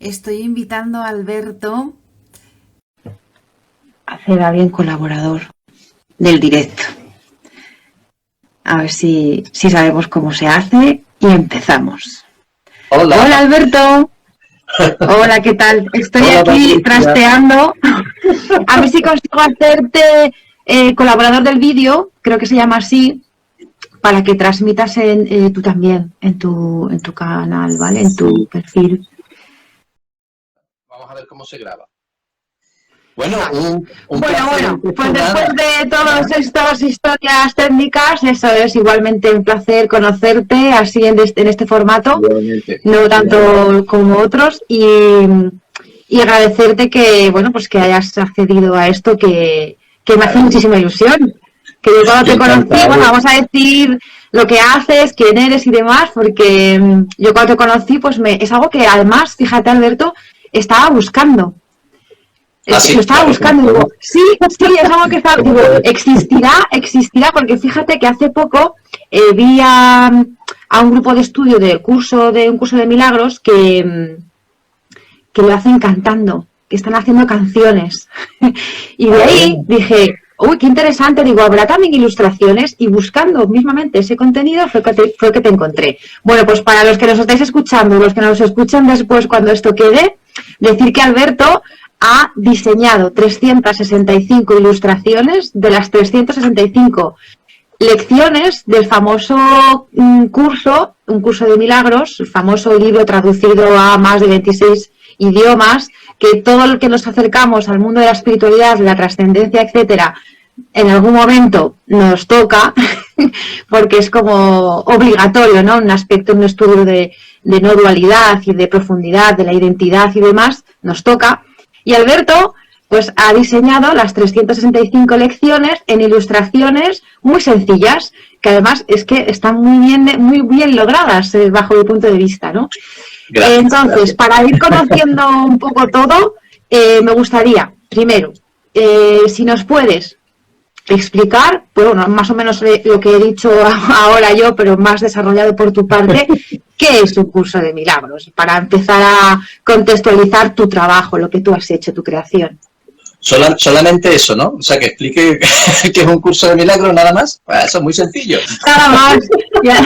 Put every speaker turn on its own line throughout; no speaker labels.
Estoy invitando a Alberto
a ser alguien colaborador del directo. A ver si sabemos cómo se hace y empezamos.
Hola.
Hola, Alberto. Hola, ¿qué tal? Estoy
Hola,
aquí
Patricia.
trasteando. A ver si consigo hacerte colaborador del vídeo, creo que se llama así, para que transmitas tú también en tu canal, ¿vale? En tu perfil.
Vamos a ver cómo se graba. Bueno,
Bueno, pues después de todas estas historias técnicas, eso es igualmente un placer conocerte así en este formato, no tanto como otros, y agradecerte que, bueno, pues que hayas accedido a esto que me hace muchísima ilusión. Que yo cuando te conocí, bueno, vamos a decir lo que haces, quién eres y demás, porque yo cuando te conocí, pues es algo que además, fíjate, Alberto, estaba buscando. Lo estaba buscando y digo, sí, es algo que estaba, digo, existirá, porque fíjate que hace poco vi a un grupo de estudio de un curso de milagros que lo hacen cantando, que están haciendo canciones. Y de ahí dije, uy, qué interesante, digo, habrá también ilustraciones, y buscando mismamente ese contenido fue que te encontré. Bueno, pues para los que nos estáis escuchando, los que nos escuchan después cuando esto quede, decir que Alberto ha diseñado 365 ilustraciones de las 365 lecciones del famoso curso, un curso de milagros, el famoso libro traducido a más de 26 idiomas, que todo el que nos acercamos al mundo de la espiritualidad, la trascendencia, etcétera, en algún momento nos toca, porque es como obligatorio, ¿no? Un aspecto, un estudio de no dualidad y de profundidad, de la identidad y demás, nos toca. Y Alberto, pues ha diseñado las 365 lecciones en ilustraciones muy sencillas, que además es que están muy bien logradas bajo mi punto de vista, ¿no?
Gracias,
entonces,
gracias.
Para ir conociendo un poco todo, me gustaría, primero, si nos puedes explicar, pues bueno, más o menos lo que he dicho ahora yo, pero más desarrollado por tu parte, ¿qué es un curso de milagros? Para empezar a contextualizar tu trabajo, lo que tú has hecho, tu creación.
Solamente eso, ¿no? O sea, que explique que es un curso de milagros nada más. Pues eso es muy sencillo.
Nada más. Ya.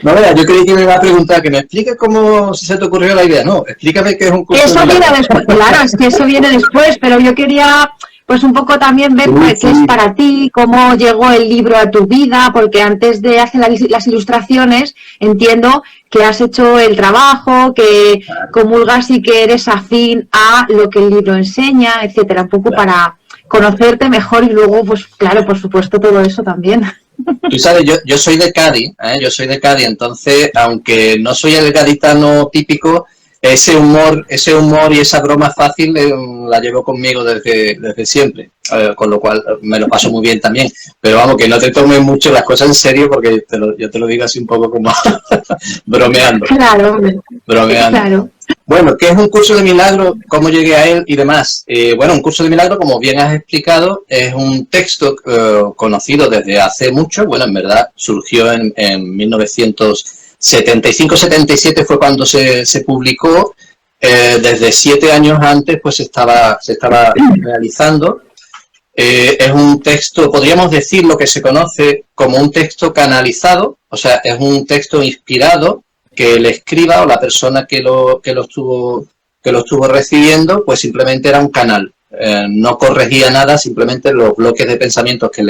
No, mira, yo creí que me iba a preguntar que me explique cómo se te ocurrió la idea. No, explícame qué es un curso
eso
de milagros.
viene después, claro, es que eso viene después, pero yo quería pues un poco también ver qué es para ti, cómo llegó el libro a tu vida, porque antes de hacer las ilustraciones entiendo que has hecho el trabajo, que comulgas y que eres afín a lo que el libro enseña, etcétera, un poco para conocerte mejor y luego, pues claro, por supuesto, todo eso también.
Tú sabes, yo soy de Cádiz, entonces, aunque no soy el gaditano típico, ese humor y esa broma fácil la llevo conmigo desde siempre, con lo cual me lo paso muy bien también. Pero vamos, que no te tomes mucho las cosas en serio, porque yo te lo digo así un poco como bromeando.
Claro,
bromeando.
Claro.
Bueno, ¿qué es un curso de milagro? ¿Cómo llegué a él y demás? Bueno, un curso de milagro, como bien has explicado, es un texto conocido desde hace mucho. Bueno, en verdad surgió en 1975-77 fue cuando se publicó. Desde 7 años antes pues se estaba realizando. Es un texto, podríamos decir lo que se conoce como un texto canalizado, o sea, es un texto inspirado que el escriba o la persona que lo estuvo recibiendo, pues simplemente era un canal. No corregía nada, simplemente los bloques de pensamientos que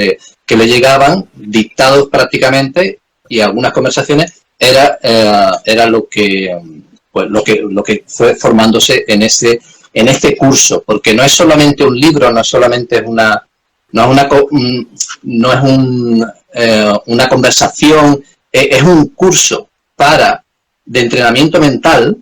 le llegaban, dictados prácticamente, y algunas conversaciones, era lo que fue formándose en este curso, porque no es solamente un libro, no es solamente una conversación, es un curso de entrenamiento mental,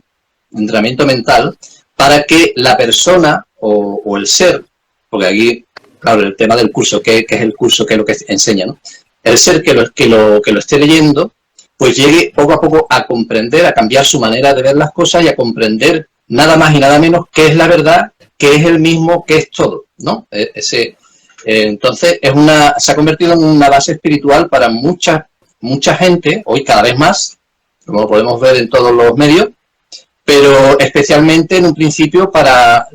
para que la persona o el ser, porque aquí, claro, el tema del curso, ¿qué es el curso? ¿Qué es lo que enseña, no? El ser que lo esté leyendo, pues llegue poco a poco a comprender, a cambiar su manera de ver las cosas y a comprender nada más y nada menos qué es la verdad, qué es el mismo, qué es todo, ¿no? Entonces, se ha convertido en una base espiritual para muchas mucha gente, hoy cada vez más, como lo podemos ver en todos los medios, pero especialmente en un principio para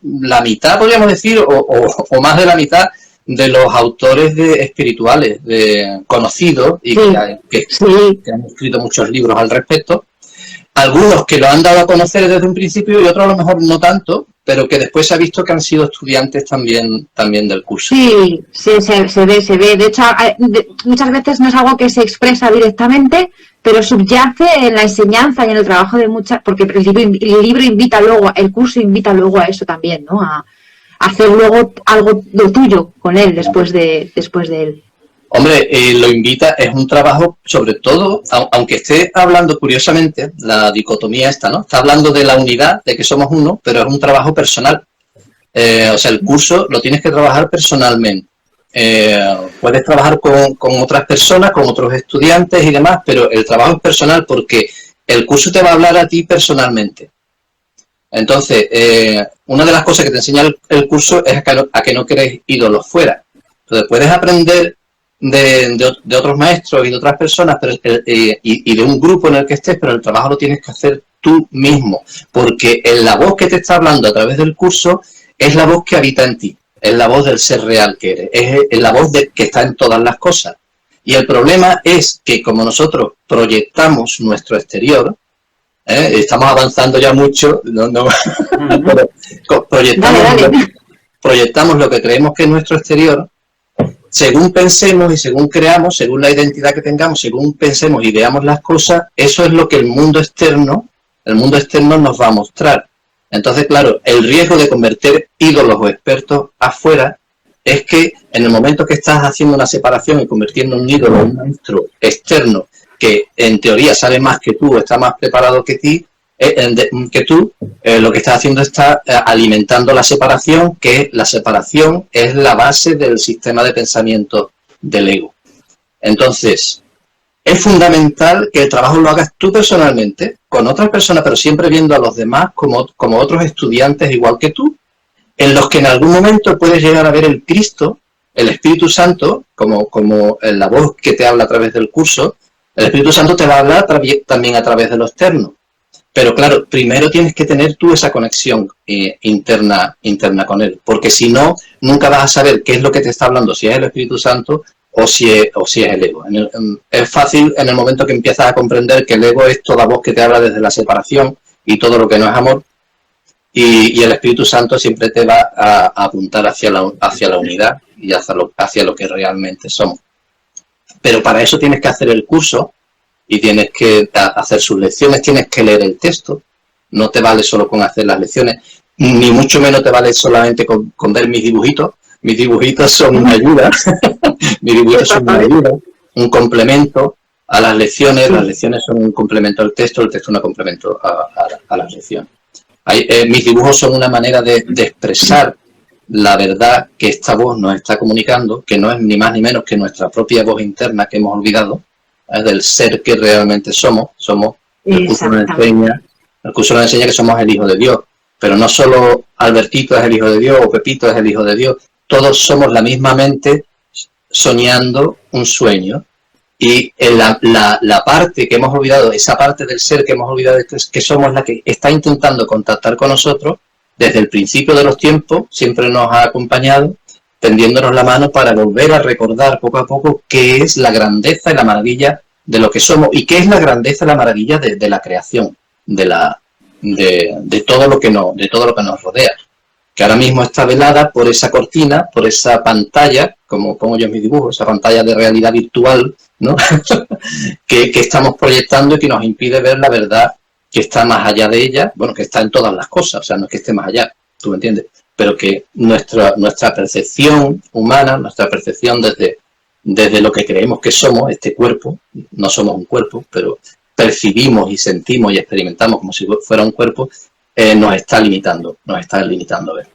la mitad, podríamos decir, o más de la mitad de los autores espirituales conocidos y que han escrito muchos libros al respecto. Algunos que lo han dado a conocer desde un principio y otros a lo mejor no tanto, pero que después se ha visto que han sido estudiantes también del curso.
Sí, se ve. De hecho, muchas veces no es algo que se expresa directamente, pero subyace en la enseñanza y en el trabajo de muchas, porque el libro invita luego, el curso invita luego a eso también, ¿no? A hacer luego algo lo tuyo con él después de él.
Hombre, lo invita, es un trabajo, sobre todo, aunque esté hablando curiosamente, la dicotomía esta, ¿no? Está hablando de la unidad, de que somos uno, pero es un trabajo personal. O sea, el curso lo tienes que trabajar personalmente. Puedes trabajar con otras personas, con otros estudiantes y demás, pero el trabajo es personal porque el curso te va a hablar a ti personalmente. Entonces, una de las cosas que te enseña el curso es a que no queréis ídolos fuera. Entonces, puedes aprender de otros maestros y de otras personas pero, y de un grupo en el que estés, pero el trabajo lo tienes que hacer tú mismo, porque la voz que te está hablando a través del curso es la voz que habita en ti, es la voz del ser real que eres, es la voz que está en todas las cosas. Y el problema es que como nosotros proyectamos nuestro exterior, estamos avanzando ya mucho, pero proyectamos lo que creemos que es nuestro exterior. Según pensemos y según creamos, según la identidad que tengamos, según pensemos y veamos las cosas, eso es lo que el mundo externo nos va a mostrar. Entonces, claro, el riesgo de convertir ídolos o expertos afuera es que en el momento que estás haciendo una separación y convirtiendo un ídolo en un maestro externo que en teoría sabe más que tú, está más preparado que tú, lo que estás haciendo está alimentando la separación, que la separación es la base del sistema de pensamiento del ego. Entonces, es fundamental que el trabajo lo hagas tú personalmente, con otras personas, pero siempre viendo a los demás como otros estudiantes igual que tú, en los que en algún momento puedes llegar a ver el Cristo, el Espíritu Santo, como la voz que te habla a través del curso. El Espíritu Santo te va a hablar también a través de lo externo. Pero claro, primero tienes que tener tú esa conexión interna con él, porque si no, nunca vas a saber qué es lo que te está hablando, si es el Espíritu Santo o si es el ego. Es fácil en el momento que empiezas a comprender que el ego es toda voz que te habla desde la separación y todo lo que no es amor, y el Espíritu Santo siempre te va a apuntar hacia la unidad y hacia lo que realmente somos. Pero para eso tienes que hacer el curso y tienes que hacer sus lecciones, tienes que leer el texto. No te vale solo con hacer las lecciones, ni mucho menos te vale solamente con ver mis dibujitos. Mis dibujitos son una ayuda, mis dibujitos son una ayuda, un complemento a las lecciones son un complemento al texto, el texto es un complemento a las lecciones. Mis dibujos son una manera de expresar la verdad que esta voz nos está comunicando, que no es ni más ni menos que nuestra propia voz interna que hemos olvidado, del ser que realmente somos. El curso nos enseña que somos el Hijo de Dios, pero no solo Albertito es el Hijo de Dios o Pepito es el Hijo de Dios, todos somos la misma mente soñando un sueño. Y la parte que hemos olvidado, esa parte del ser que hemos olvidado, es que somos la que está intentando contactar con nosotros desde el principio de los tiempos, siempre nos ha acompañado, tendiéndonos la mano para volver a recordar poco a poco qué es la grandeza y la maravilla de lo que somos y qué es la grandeza y la maravilla de la creación, de todo lo que nos rodea, que ahora mismo está velada por esa cortina, por esa pantalla, como pongo yo en mi dibujo, esa pantalla de realidad virtual, ¿no? que estamos proyectando y que nos impide ver la verdad que está más allá de ella, bueno, que está en todas las cosas, o sea, no es que esté más allá, tú me entiendes, pero que nuestra percepción humana, nuestra percepción desde lo que creemos que somos, este cuerpo, no somos un cuerpo, pero percibimos y sentimos y experimentamos como si fuera un cuerpo, nos está limitando a ver.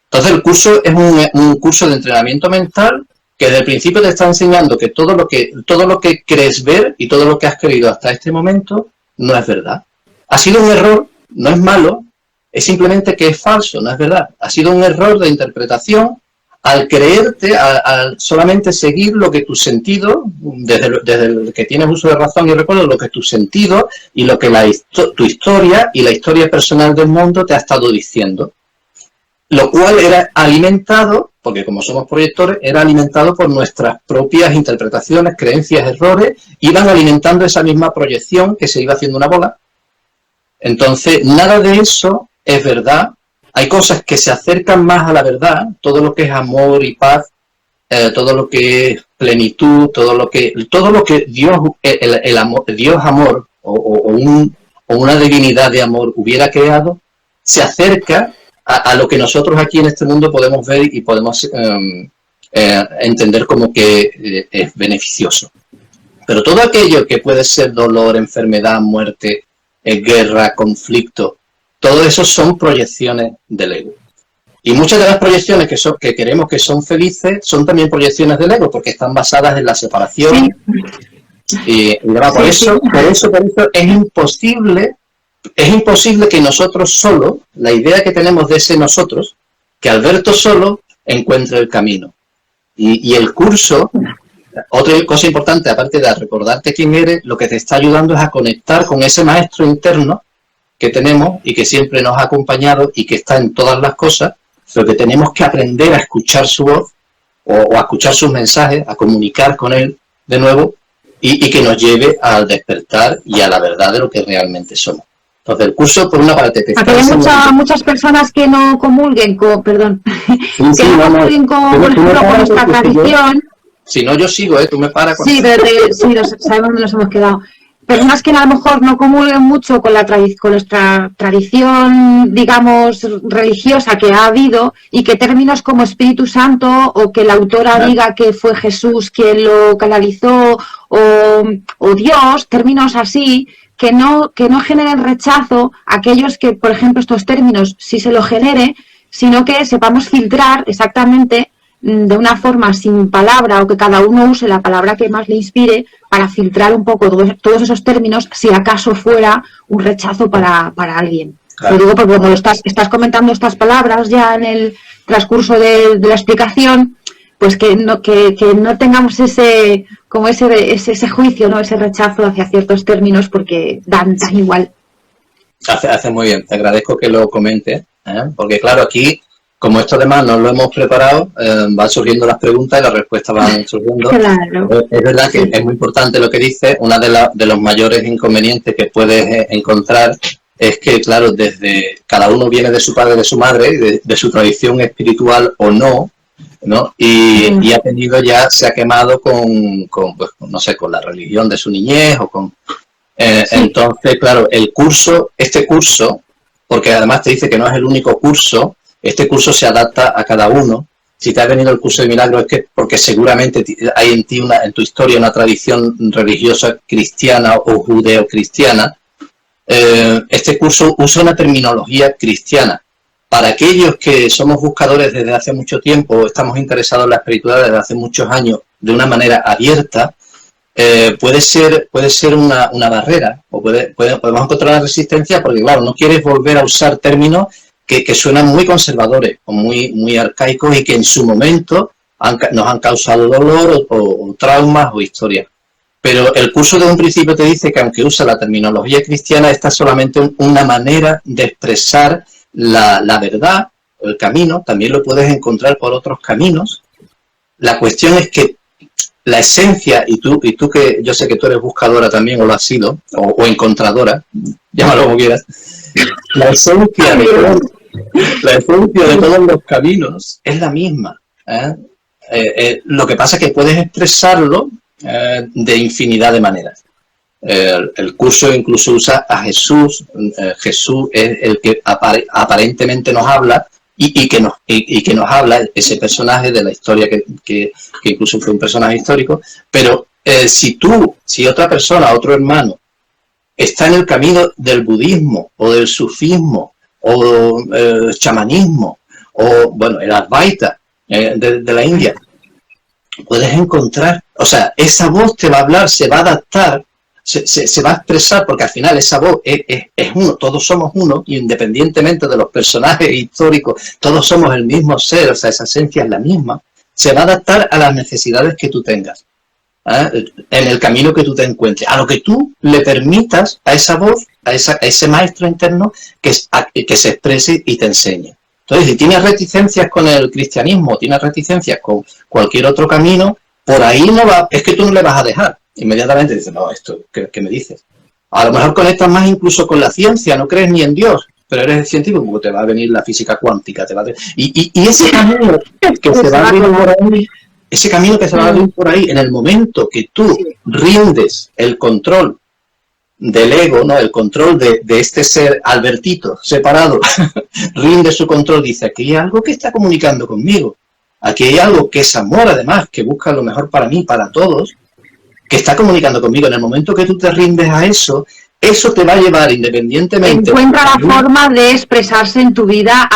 Entonces el curso es un curso de entrenamiento mental que desde el principio te está enseñando que todo lo que crees ver y todo lo que has creído hasta este momento no es verdad. Ha sido un error, no es malo, es simplemente que es falso, no es verdad. Ha sido un error de interpretación al creerte, al solamente seguir lo que tus sentidos, desde el que tienes uso de razón y recuerdo, lo que tus sentidos y lo que tu historia y la historia personal del mundo te ha estado diciendo. Lo cual era alimentado, porque como somos proyectores, era alimentado por nuestras propias interpretaciones, creencias, errores, iban alimentando esa misma proyección que se iba haciendo una bola. Entonces, nada de eso es verdad. Hay cosas que se acercan más a la verdad, todo lo que es amor y paz, todo lo que es plenitud, todo lo que Dios, el amor, Dios amor o una divinidad de amor hubiera creado, se acerca a lo que nosotros aquí en este mundo podemos ver y podemos entender como que es beneficioso. Pero todo aquello que puede ser dolor, enfermedad, muerte, guerra, conflicto, todo eso son proyecciones del ego. Y muchas de las proyecciones que queremos que son felices son también proyecciones del ego, porque están basadas en la separación. Sí. Por eso es imposible que nosotros solo, la idea que tenemos de ese nosotros, que Alberto solo encuentre el camino. Y el curso, otra cosa importante, aparte de recordarte quién eres, lo que te está ayudando es a conectar con ese maestro interno que tenemos y que siempre nos ha acompañado y que está en todas las cosas, pero que tenemos que aprender a escuchar su voz o a escuchar sus mensajes, a comunicar con él de nuevo y que nos lleve al despertar y a la verdad de lo que realmente somos. Entonces, el curso, por una parte...
Hay muchas personas que no comulguen con... Perdón. Comulguen con esta tradición.
Si no, yo sigo, tú me paras.
Sí, pero sabemos dónde nos hemos quedado. Personas que a lo mejor no comulguen mucho con nuestra tradición, digamos, religiosa que ha habido, y que términos como Espíritu Santo o que la autora diga que fue Jesús quien lo canalizó o Dios, términos así, que no generen rechazo a aquellos que, por ejemplo, estos términos sí se lo genere, sino que sepamos filtrar exactamente de una forma sin palabra, o que cada uno use la palabra que más le inspire para filtrar un poco todos esos términos, si acaso fuera un rechazo para alguien. Claro. Lo digo porque como estás comentando estas palabras ya en el transcurso de la explicación, pues que no tengamos ese juicio, ¿no? Ese rechazo hacia ciertos términos, porque dan igual.
Hace muy bien, te agradezco que lo comentes, porque claro, aquí, como esto además no lo hemos preparado, van surgiendo las preguntas y las respuestas van surgiendo. Claro. Es verdad que es muy importante lo que dice. Una de los mayores inconvenientes que puedes encontrar es que, claro, desde cada uno viene de su padre, de su madre, de su tradición espiritual o no, y ha tenido se ha quemado con no sé, con la religión de su niñez o con... Entonces, claro, este curso, porque además te dice que no es el único curso, este curso se adapta a cada uno. Si te ha venido el curso de milagros es que porque seguramente hay en ti en tu historia una tradición religiosa cristiana o judeo-cristiana. Este curso usa una terminología cristiana. Para aquellos que somos buscadores desde hace mucho tiempo, estamos interesados en la espiritualidad desde hace muchos años de una manera abierta, puede ser una barrera, o podemos encontrar una resistencia porque, claro, no quieres volver a usar términos que suenan muy conservadores o muy arcaicos y que en su momento nos han causado dolor o traumas o historias. Pero el curso de un principio te dice que aunque usa la terminología cristiana, esta es solamente una manera de expresar la verdad, el camino. También lo puedes encontrar por otros caminos. La cuestión es que la esencia, y tú que yo sé que tú eres buscadora también, o lo has sido, o encontradora, llámalo como quieras, la esencia de todos los caminos es la misma. Lo que pasa es que puedes expresarlo de infinidad de maneras. El curso incluso usa a Jesús. Jesús es el que aparentemente nos habla y que nos habla, ese personaje de la historia que incluso fue un personaje histórico. Pero si otra persona, otro hermano, está en el camino del budismo o del sufismo o chamanismo o, bueno, el Advaita de la India, puedes encontrar, o sea, esa voz te va a hablar, se va a adaptar se va a expresar, porque al final esa voz es uno, todos somos uno, y independientemente de los personajes históricos, todos somos el mismo ser, o sea, esa esencia es la misma, se va a adaptar a las necesidades que tú tengas, en el camino que tú te encuentres, a lo que tú le permitas a esa voz, a ese maestro interno que se exprese y te enseñe. Entonces, si tienes reticencias con el cristianismo, tienes reticencias con cualquier otro camino, por ahí no va, es que tú no le vas a dejar. Inmediatamente dices, no, esto, ¿qué me dices? A lo mejor conectas más incluso con la ciencia, no crees ni en Dios, pero eres científico, porque te va a venir la física cuántica, y ese camino que se va a abrir por ahí, ese camino que se va a abrir por ahí, en el momento que tú rindes el control del ego, ¿no? El control de este ser Albertito, separado, rinde su control, dice, aquí hay algo que está comunicando conmigo, aquí hay algo que es amor además, que busca lo mejor para mí, para todos, que está comunicando conmigo. En el momento que tú te rindes a eso, eso te va a llevar independientemente.
Encuentra la forma de expresarse en tu vida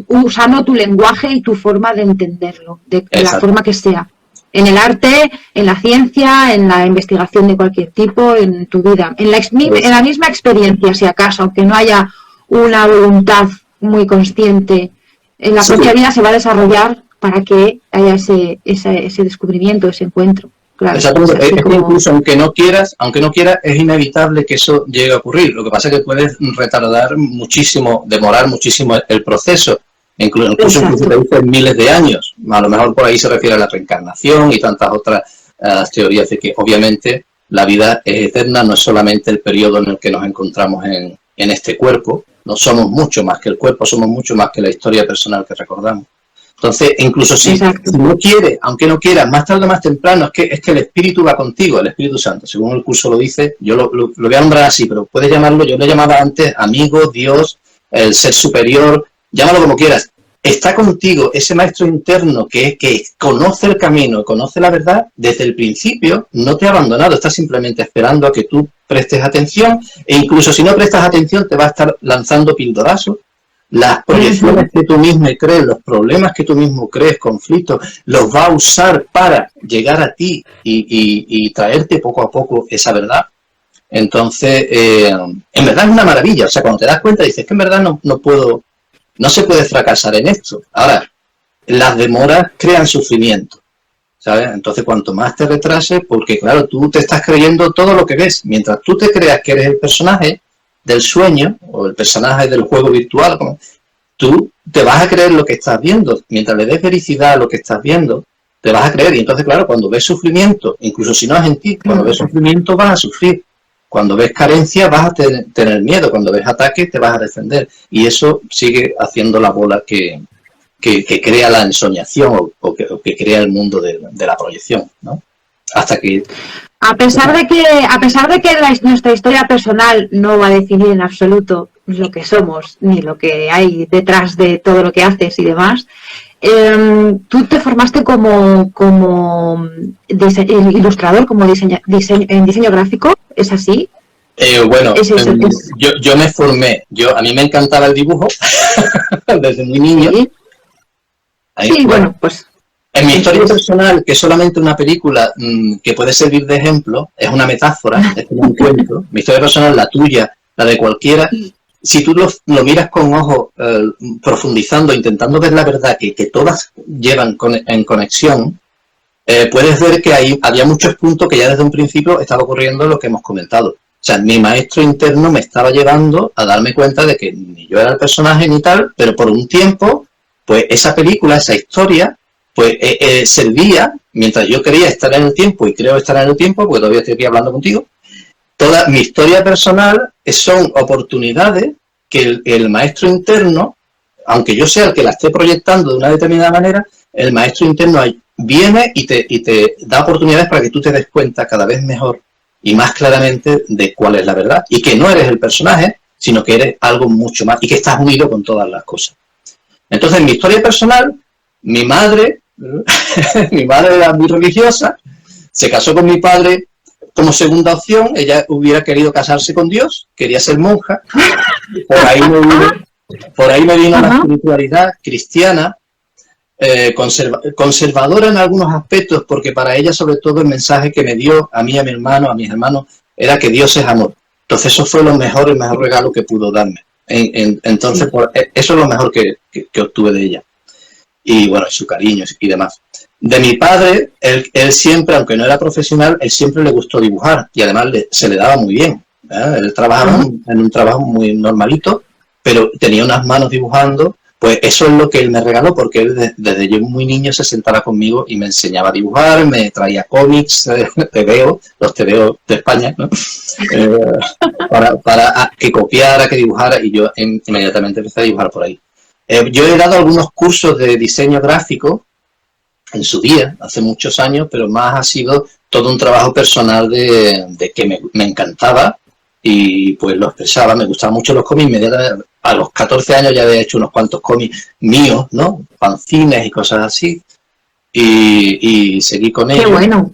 usando tu lenguaje y tu forma de entenderlo, de la forma que sea. En el arte, en la ciencia, en la investigación de cualquier tipo, en tu vida. En la misma experiencia, si acaso, aunque no haya una voluntad muy consciente, en la propia vida se va a desarrollar para que haya ese descubrimiento, ese encuentro. Claro,
exactamente. Es que incluso aunque no quieras, es inevitable que eso llegue a ocurrir. Lo que pasa es que puedes retardar muchísimo, demorar muchísimo el proceso. Incluso te dicen miles de años. A lo mejor por ahí se refiere a la reencarnación y tantas otras teorías de que obviamente la vida es eterna, no es solamente el periodo en el que nos encontramos en este cuerpo. No somos mucho más que el cuerpo, somos mucho más que la historia personal que recordamos. Entonces, incluso si no quieres, aunque no quieras, más tarde o más temprano, es que el Espíritu va contigo, el Espíritu Santo, según el curso lo dice, yo lo voy a nombrar así, pero puedes llamarlo, yo lo llamaba antes amigo, Dios, el ser superior, llámalo como quieras. Está contigo ese maestro interno que conoce el camino, conoce la verdad, desde el principio no te ha abandonado, está simplemente esperando a que tú prestes atención, e incluso si no prestas atención te va a estar lanzando pildorazos. Las proyecciones que tú mismo crees, los problemas que tú mismo crees, conflictos, los va a usar para llegar a ti y traerte poco a poco esa verdad. Entonces, en verdad es una maravilla. O sea, cuando te das cuenta dices que en verdad no se puede fracasar en esto. Ahora, las demoras crean sufrimiento, ¿sabes? Entonces, cuanto más te retrases, porque claro, tú te estás creyendo todo lo que ves. Mientras tú te creas que eres el personaje del sueño o el personaje del juego virtual, tú te vas a creer lo que estás viendo. Mientras le des vericidad a lo que estás viendo, te vas a creer. Y entonces, claro, cuando ves sufrimiento, incluso si no es en ti, cuando ves sufrimiento vas a sufrir. Cuando ves carencia vas a tener miedo. Cuando ves ataque te vas a defender. Y eso sigue haciendo la bola que crea la ensoñación o que crea el mundo de la proyección, ¿no? Hasta que...
A pesar de que nuestra historia personal no va a definir en absoluto lo que somos, ni lo que hay detrás de todo lo que haces y demás, tú te formaste como ilustrador, como en diseño gráfico, ¿es así?
Bueno, yo me formé, a mí me encantaba el dibujo desde muy niño.
Sí, bueno, pues...
En mi historia personal, que es solamente una película que puede servir de ejemplo, es una metáfora, es un cuento. Mi historia personal, la tuya, la de cualquiera, si tú lo miras con ojos profundizando, intentando ver la verdad que todas llevan en conexión, puedes ver que había muchos puntos que ya desde un principio estaba ocurriendo lo que hemos comentado. O sea, mi maestro interno me estaba llevando a darme cuenta de que ni yo era el personaje ni tal, pero por un tiempo, pues esa película, esa historia, pues servía, mientras yo quería estar en el tiempo, y creo estar en el tiempo, porque todavía estoy aquí hablando contigo, toda mi historia personal son oportunidades que el maestro interno, aunque yo sea el que la esté proyectando de una determinada manera, el maestro interno viene y te da oportunidades para que tú te des cuenta cada vez mejor y más claramente de cuál es la verdad, y que no eres el personaje, sino que eres algo mucho más, y que estás unido con todas las cosas. Entonces, en mi historia personal, mi madre era muy religiosa, se casó con mi padre como segunda opción, ella hubiera querido casarse con Dios, quería ser monja, por ahí me vino la espiritualidad cristiana, conservadora en algunos aspectos, porque para ella sobre todo el mensaje que me dio a mí y a mi hermano, a mis hermanos, era que Dios es amor. Entonces eso fue el mejor regalo que pudo darme. Entonces, eso es lo mejor que obtuve de ella. Y bueno, su cariño y demás. De mi padre, él siempre, aunque no era profesional, él siempre le gustó dibujar y además se le daba muy bien. Él trabajaba en un trabajo muy normalito, pero tenía unas manos dibujando. Pues eso es lo que él me regaló, porque él desde yo muy niño se sentaba conmigo y me enseñaba a dibujar, me traía cómics, los TVO de España, ¿no? Para que copiara, que dibujara, y yo inmediatamente empecé a dibujar por ahí. Yo he dado algunos cursos de diseño gráfico en su día, hace muchos años, pero más ha sido todo un trabajo personal de que me encantaba y pues lo expresaba. Me gustaban mucho los cómics. Inmediatamente, a los 14 años ya había hecho unos cuantos cómics míos, ¿no? Fanzines y cosas así. Y seguí con ellos.
¡Qué bueno!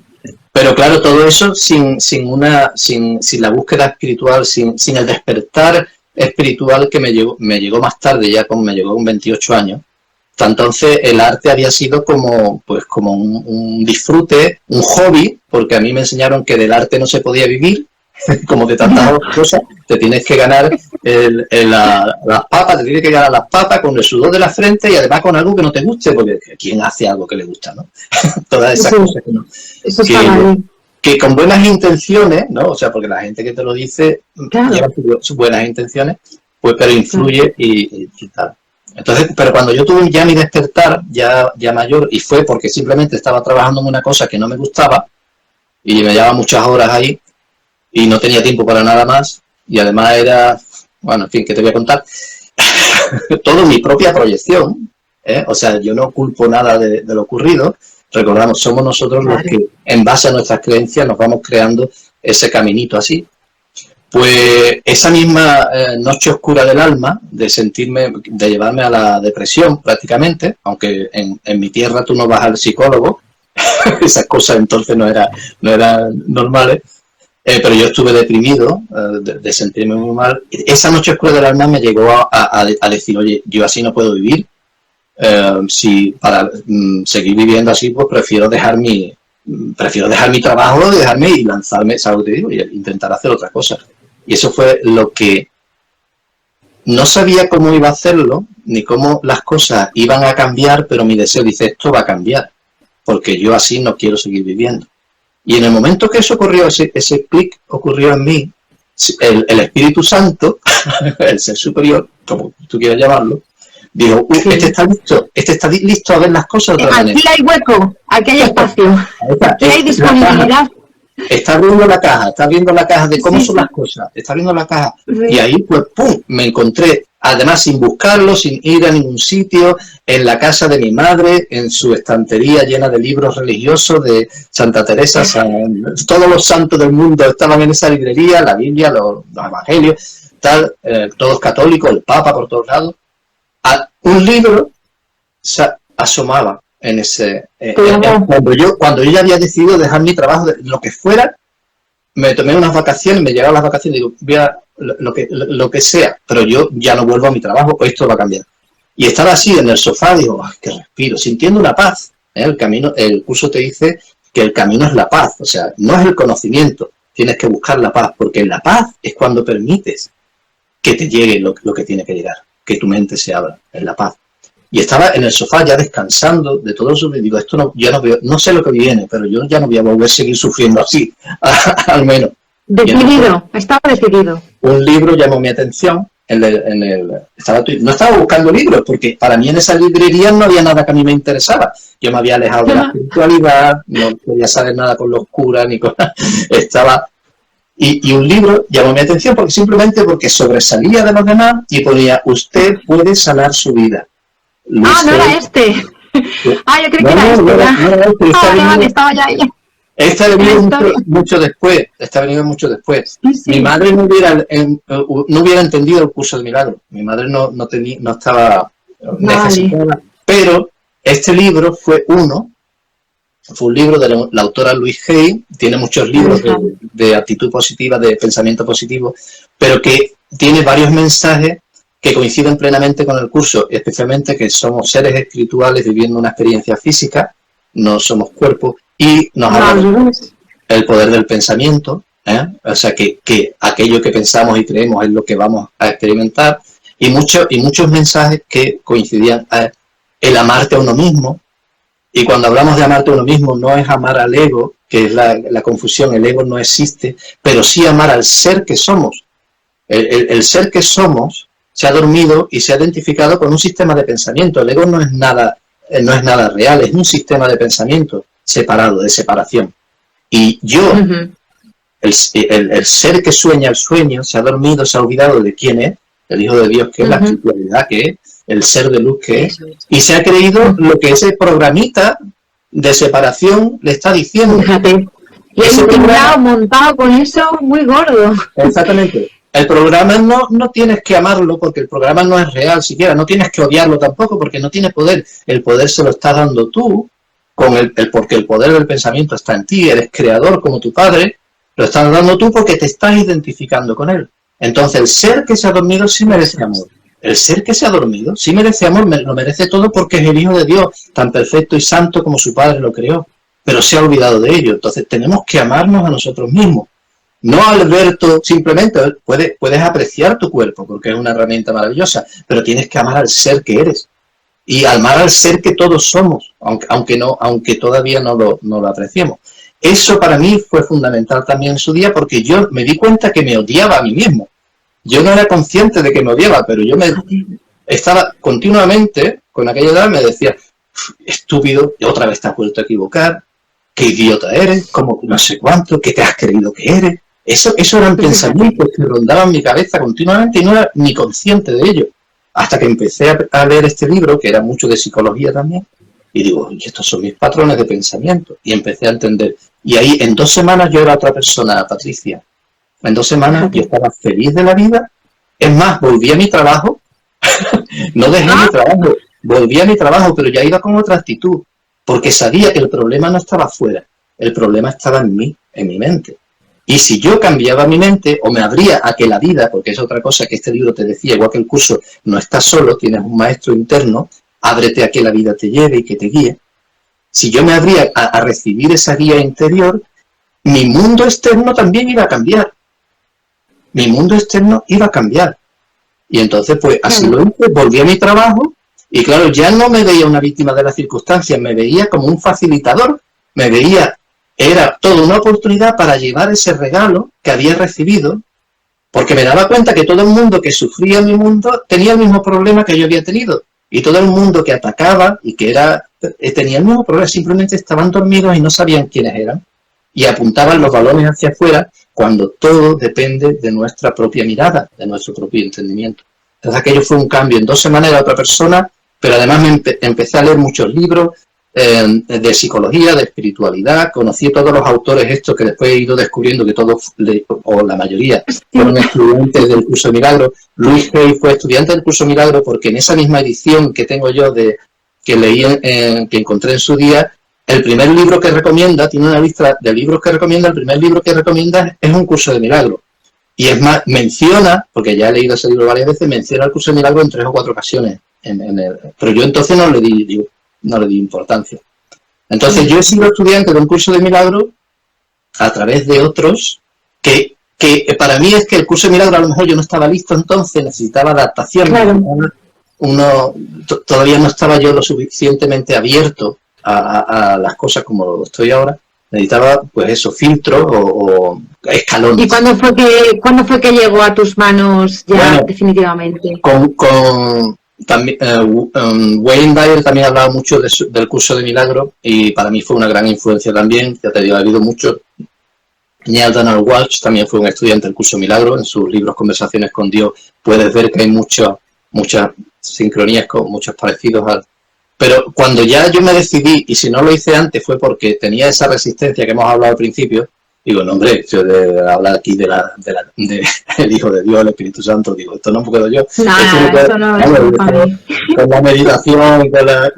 Pero claro, todo eso sin la búsqueda espiritual, sin el despertar espiritual que me llegó más tarde, me llegó con 28 años. Entonces el arte había sido como un disfrute, un hobby, porque a mí me enseñaron que del arte no se podía vivir, como de tantas otras cosas. Te tienes que ganar las papas, te tienes que ganar las papas con el sudor de la frente y además con algo que no te guste, porque ¿quién hace algo que le gusta, no? Todas esas cosas que no.
Eso está mal.
Que con buenas intenciones, ¿no? O sea, porque la gente que te lo dice lleva sus buenas intenciones, pues pero influye y tal. Entonces, pero cuando yo tuve ya mi despertar, ya mayor, y fue porque simplemente estaba trabajando en una cosa que no me gustaba y me llevaba muchas horas ahí y no tenía tiempo para nada más, y además era, bueno, en fin, ¿qué te voy a contar? Todo mi propia proyección, ¿eh? O sea, yo no culpo nada de lo ocurrido. Recordamos, somos nosotros los que, en base a nuestras creencias, nos vamos creando ese caminito así. Pues esa misma noche oscura del alma, de llevarme a la depresión prácticamente, aunque en mi tierra tú no vas al psicólogo, esas cosas entonces no eran normales, pero yo estuve deprimido, de sentirme muy mal. Esa noche oscura del alma me llegó a decir, oye, yo así no puedo vivir. Si para seguir viviendo así, pues prefiero dejar mi trabajo, y lanzarme, ¿sabes lo que te digo? Y intentar hacer otra cosa. Y eso fue lo que no sabía cómo iba a hacerlo, ni cómo las cosas iban a cambiar, pero mi deseo dice, esto va a cambiar, porque yo así no quiero seguir viviendo. Y en el momento que eso ocurrió, ese clic ocurrió en mí, el Espíritu Santo, el ser superior, como tú quieras llamarlo, digo, este está listo a ver las cosas de otra manera.
Aquí hay hueco, aquí hay espacio, aquí hay disponibilidad.
Está abriendo la caja de cómo son las cosas, está abriendo la caja. Y ahí, pues, ¡pum!, me encontré, además sin buscarlo, sin ir a ningún sitio, en la casa de mi madre, en su estantería llena de libros religiosos de Santa Teresa, todos los santos del mundo estaban en esa librería, la Biblia, los evangelios, tal, todos católicos, el Papa por todos lados. Un libro se asomaba en ese cuando yo ya había decidido dejar mi trabajo, lo que fuera, me tomé unas vacaciones, me llegaron las vacaciones y digo, voy a lo que sea, pero yo ya no vuelvo a mi trabajo, pues esto va a cambiar. Y estaba así en el sofá, digo, ¡ay, qué respiro! Sintiendo una paz. El curso te dice que el camino es la paz, o sea, no es el conocimiento, tienes que buscar la paz, porque en la paz es cuando permites que te llegue lo que tiene que llegar, que tu mente se abra, en la paz. Y estaba en el sofá ya descansando de todo eso, y digo, esto no, ya no veo, no sé lo que viene, pero yo ya no voy a volver a seguir sufriendo así, al menos.
Decidido, estaba decidido.
Un libro llamó mi atención, no estaba buscando libros, porque para mí en esa librería no había nada que a mí me interesaba. Yo me había alejado de la espiritualidad, no quería saber nada con los curas, ni con... Y un libro llamó mi atención simplemente porque sobresalía de los demás y ponía, usted puede sanar su vida.
No era este. Yo creo que era este. Estaba ya ahí.
Esta ha venido mucho después. Sí. Mi madre no hubiera entendido el curso de milagros. Mi madre no estaba necesitada. Pero este libro fue un libro de la autora Louise Hay. Tiene muchos libros de actitud positiva, de pensamiento positivo, pero que tiene varios mensajes que coinciden plenamente con el curso, especialmente que somos seres espirituales viviendo una experiencia física, no somos cuerpo, y nos habla el poder del pensamiento, O sea, que aquello que pensamos y creemos es lo que vamos a experimentar, y muchos mensajes que coincidían. El amarte a uno mismo, y cuando hablamos de amarte a uno mismo no es amar al ego, que es la confusión, el ego no existe, pero sí amar al ser que somos. El ser que somos se ha dormido y se ha identificado con un sistema de pensamiento. El ego no es nada real, es un sistema de pensamiento separado, de separación. Y yo, el ser que sueña el sueño, se ha dormido, se ha olvidado de quién es, el Hijo de Dios que es, la espiritualidad que es, el ser de luz que es, y se ha creído lo que ese programita de separación le está diciendo.
Fíjate. Y hay un montado con eso muy gordo.
Exactamente. El programa no tienes que amarlo porque el programa no es real siquiera, no tienes que odiarlo tampoco porque no tiene poder. El poder se lo estás dando tú, porque el poder del pensamiento está en ti, eres creador como tu padre, lo estás dando tú porque te estás identificando con él. Entonces el ser que se ha dormido sí merece amor. El ser que se ha dormido sí merece amor, lo merece todo porque es el Hijo de Dios, tan perfecto y santo como su Padre lo creó, pero se ha olvidado de ello. Entonces tenemos que amarnos a nosotros mismos. No, Alberto, simplemente puedes apreciar tu cuerpo porque es una herramienta maravillosa, pero tienes que amar al ser que eres y amar al ser que todos somos, aunque todavía no lo apreciemos. Eso para mí fue fundamental también en su día porque yo me di cuenta que me odiaba a mí mismo. Yo no era consciente de que me odiaba, pero yo estaba continuamente, con aquella edad, me decía, estúpido, y otra vez te has vuelto a equivocar, qué idiota eres, como no sé cuánto, qué te has creído que eres. Eso eran pensamientos que rondaban mi cabeza continuamente y no era ni consciente de ello. Hasta que empecé a leer este libro, que era mucho de psicología también, y digo, y estos son mis patrones de pensamiento. Y empecé a entender. Y ahí, en 2 semanas, yo era otra persona, Patricia. En 2 semanas yo estaba feliz de la vida. Es más, volví a mi trabajo. No dejé mi trabajo. Volví a mi trabajo, pero ya iba con otra actitud. Porque sabía que el problema no estaba afuera. El problema estaba en mí, en mi mente. Y si yo cambiaba mi mente o me abría a que la vida, porque es otra cosa que este libro te decía, igual que el curso, no estás solo, tienes un maestro interno, ábrete a que la vida te lleve y que te guíe. Si yo me abría a recibir esa guía interior, mi mundo externo también iba a cambiar. Mi mundo externo iba a cambiar. Y entonces, pues, así lo hice, volví a mi trabajo, y claro, ya no me veía una víctima de las circunstancias, me veía como un facilitador, era toda una oportunidad para llevar ese regalo que había recibido, porque me daba cuenta que todo el mundo que sufría en mi mundo tenía el mismo problema que yo había tenido, y todo el mundo que atacaba y que tenía el mismo problema, simplemente estaban dormidos y no sabían quiénes eran, y apuntaban los balones hacia afuera, cuando todo depende de nuestra propia mirada, de nuestro propio entendimiento. Entonces aquello fue un cambio. En 2 semanas era otra persona, pero además empecé a leer muchos libros de psicología, de espiritualidad, conocí a todos los autores estos que después he ido descubriendo que todos, o la mayoría, fueron estudiantes del curso de Milagro. Luis Hay fue estudiante del curso de Milagro porque en esa misma edición que tengo yo que leí, que encontré en su día, el primer libro que recomienda, tiene una lista de libros que recomienda, el primer libro que recomienda es un curso de milagro. Y es más, menciona, porque ya he leído ese libro varias veces, menciona el curso de milagro en 3 o 4 ocasiones. Pero yo entonces no le di importancia. Entonces yo he sido estudiante de un curso de milagro a través de otros que para mí es que el curso de milagro a lo mejor yo no estaba listo entonces, necesitaba adaptación. Claro. Todavía no estaba yo lo suficientemente abierto a las cosas como lo estoy ahora. Necesitaba, pues eso, filtros o escalones.
¿Y cuándo fue que llegó a tus manos ya definitivamente?
También, Wayne Dyer también hablaba mucho del curso de milagro y para mí fue una gran influencia también. Ya te digo, ha habido mucho. Neale Donald Walsh también fue un estudiante del curso de milagro. En sus libros Conversaciones con Dios puedes ver que hay muchas sincronías, con muchos parecidos Pero cuando ya yo me decidí, y si no lo hice antes fue porque tenía esa resistencia que hemos hablado al principio, digo, no hombre, yo de hablar aquí de el Hijo de Dios, el Espíritu Santo, digo, esto no puedo yo.
Eso no es para mí.
Con la meditación, con la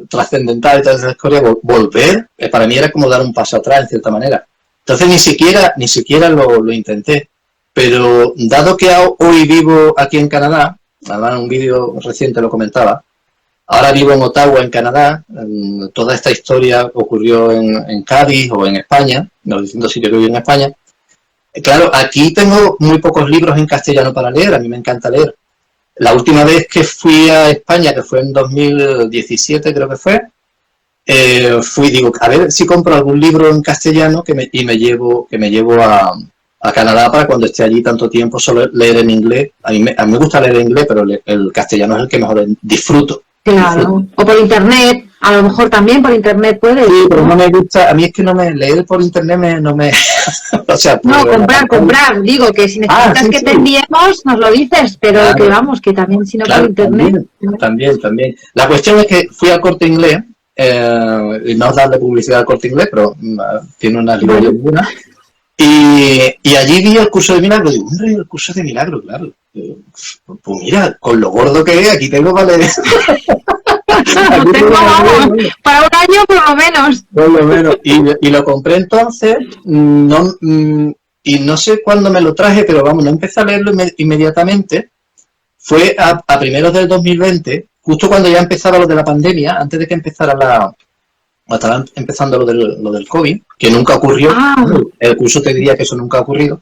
trascendental y todas esas cosas, volver, para mí era como dar un paso atrás en cierta manera. Entonces ni siquiera lo intenté. Pero dado que hoy vivo aquí en Canadá, además en un vídeo reciente lo comentaba, ahora vivo en Ottawa, en Canadá. Toda esta historia ocurrió en Cádiz o en España, en los distintos sitios que vivo en España. Claro, aquí tengo muy pocos libros en castellano para leer, a mí me encanta leer. La última vez que fui a España, que fue en 2017 creo que fue, digo, a ver si compro algún libro en castellano que me llevo a Canadá para cuando esté allí tanto tiempo solo leer en inglés. A mí me gusta leer en inglés, pero el castellano es el que mejor disfruto.
Claro, o por internet, a lo mejor también por internet puedes.
Sí, pero no me gusta, a mí es que leer por internet no me... o sea,
no, comprar, digo que si necesitas
sí,
que
sí.
te enviemos, nos lo dices, pero
Claro.
que vamos, que también si no
Claro,
por internet.
También. La cuestión es que fui al Corte Inglés, y no es darle publicidad al Corte Inglés, pero tiene una librería muy buena. Y allí vi el curso de milagro. Digo, hombre, el curso de milagro, claro. Pues mira, con lo gordo que es, aquí tengo para leer.
Vamos, para un año por lo menos.
Por lo menos. Y lo compré entonces, y no sé cuándo me lo traje, pero vamos, no empecé a leerlo inmediatamente. Fue a primeros del 2020, justo cuando ya empezaba lo de la pandemia, antes de que empezara estaba empezando lo del COVID, que nunca ocurrió. El curso te diría que eso nunca ha ocurrido.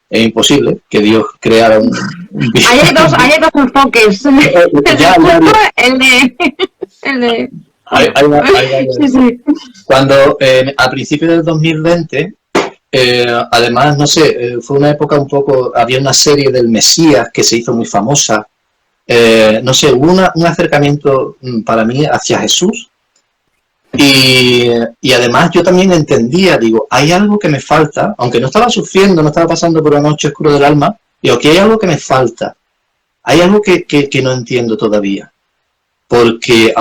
Es imposible que Dios creara un virus.
Hay dos enfoques. El de...
Ahí va.
Sí.
Cuando a principios del 2020, además, no sé, fue una época había una serie del Mesías que se hizo muy famosa. No sé, hubo un acercamiento para mí hacia Jesús. Y además yo también entendía, digo, hay algo que me falta, aunque no estaba sufriendo, no estaba pasando por una noche oscura del alma, digo, que hay algo que me falta, hay algo que no entiendo todavía, porque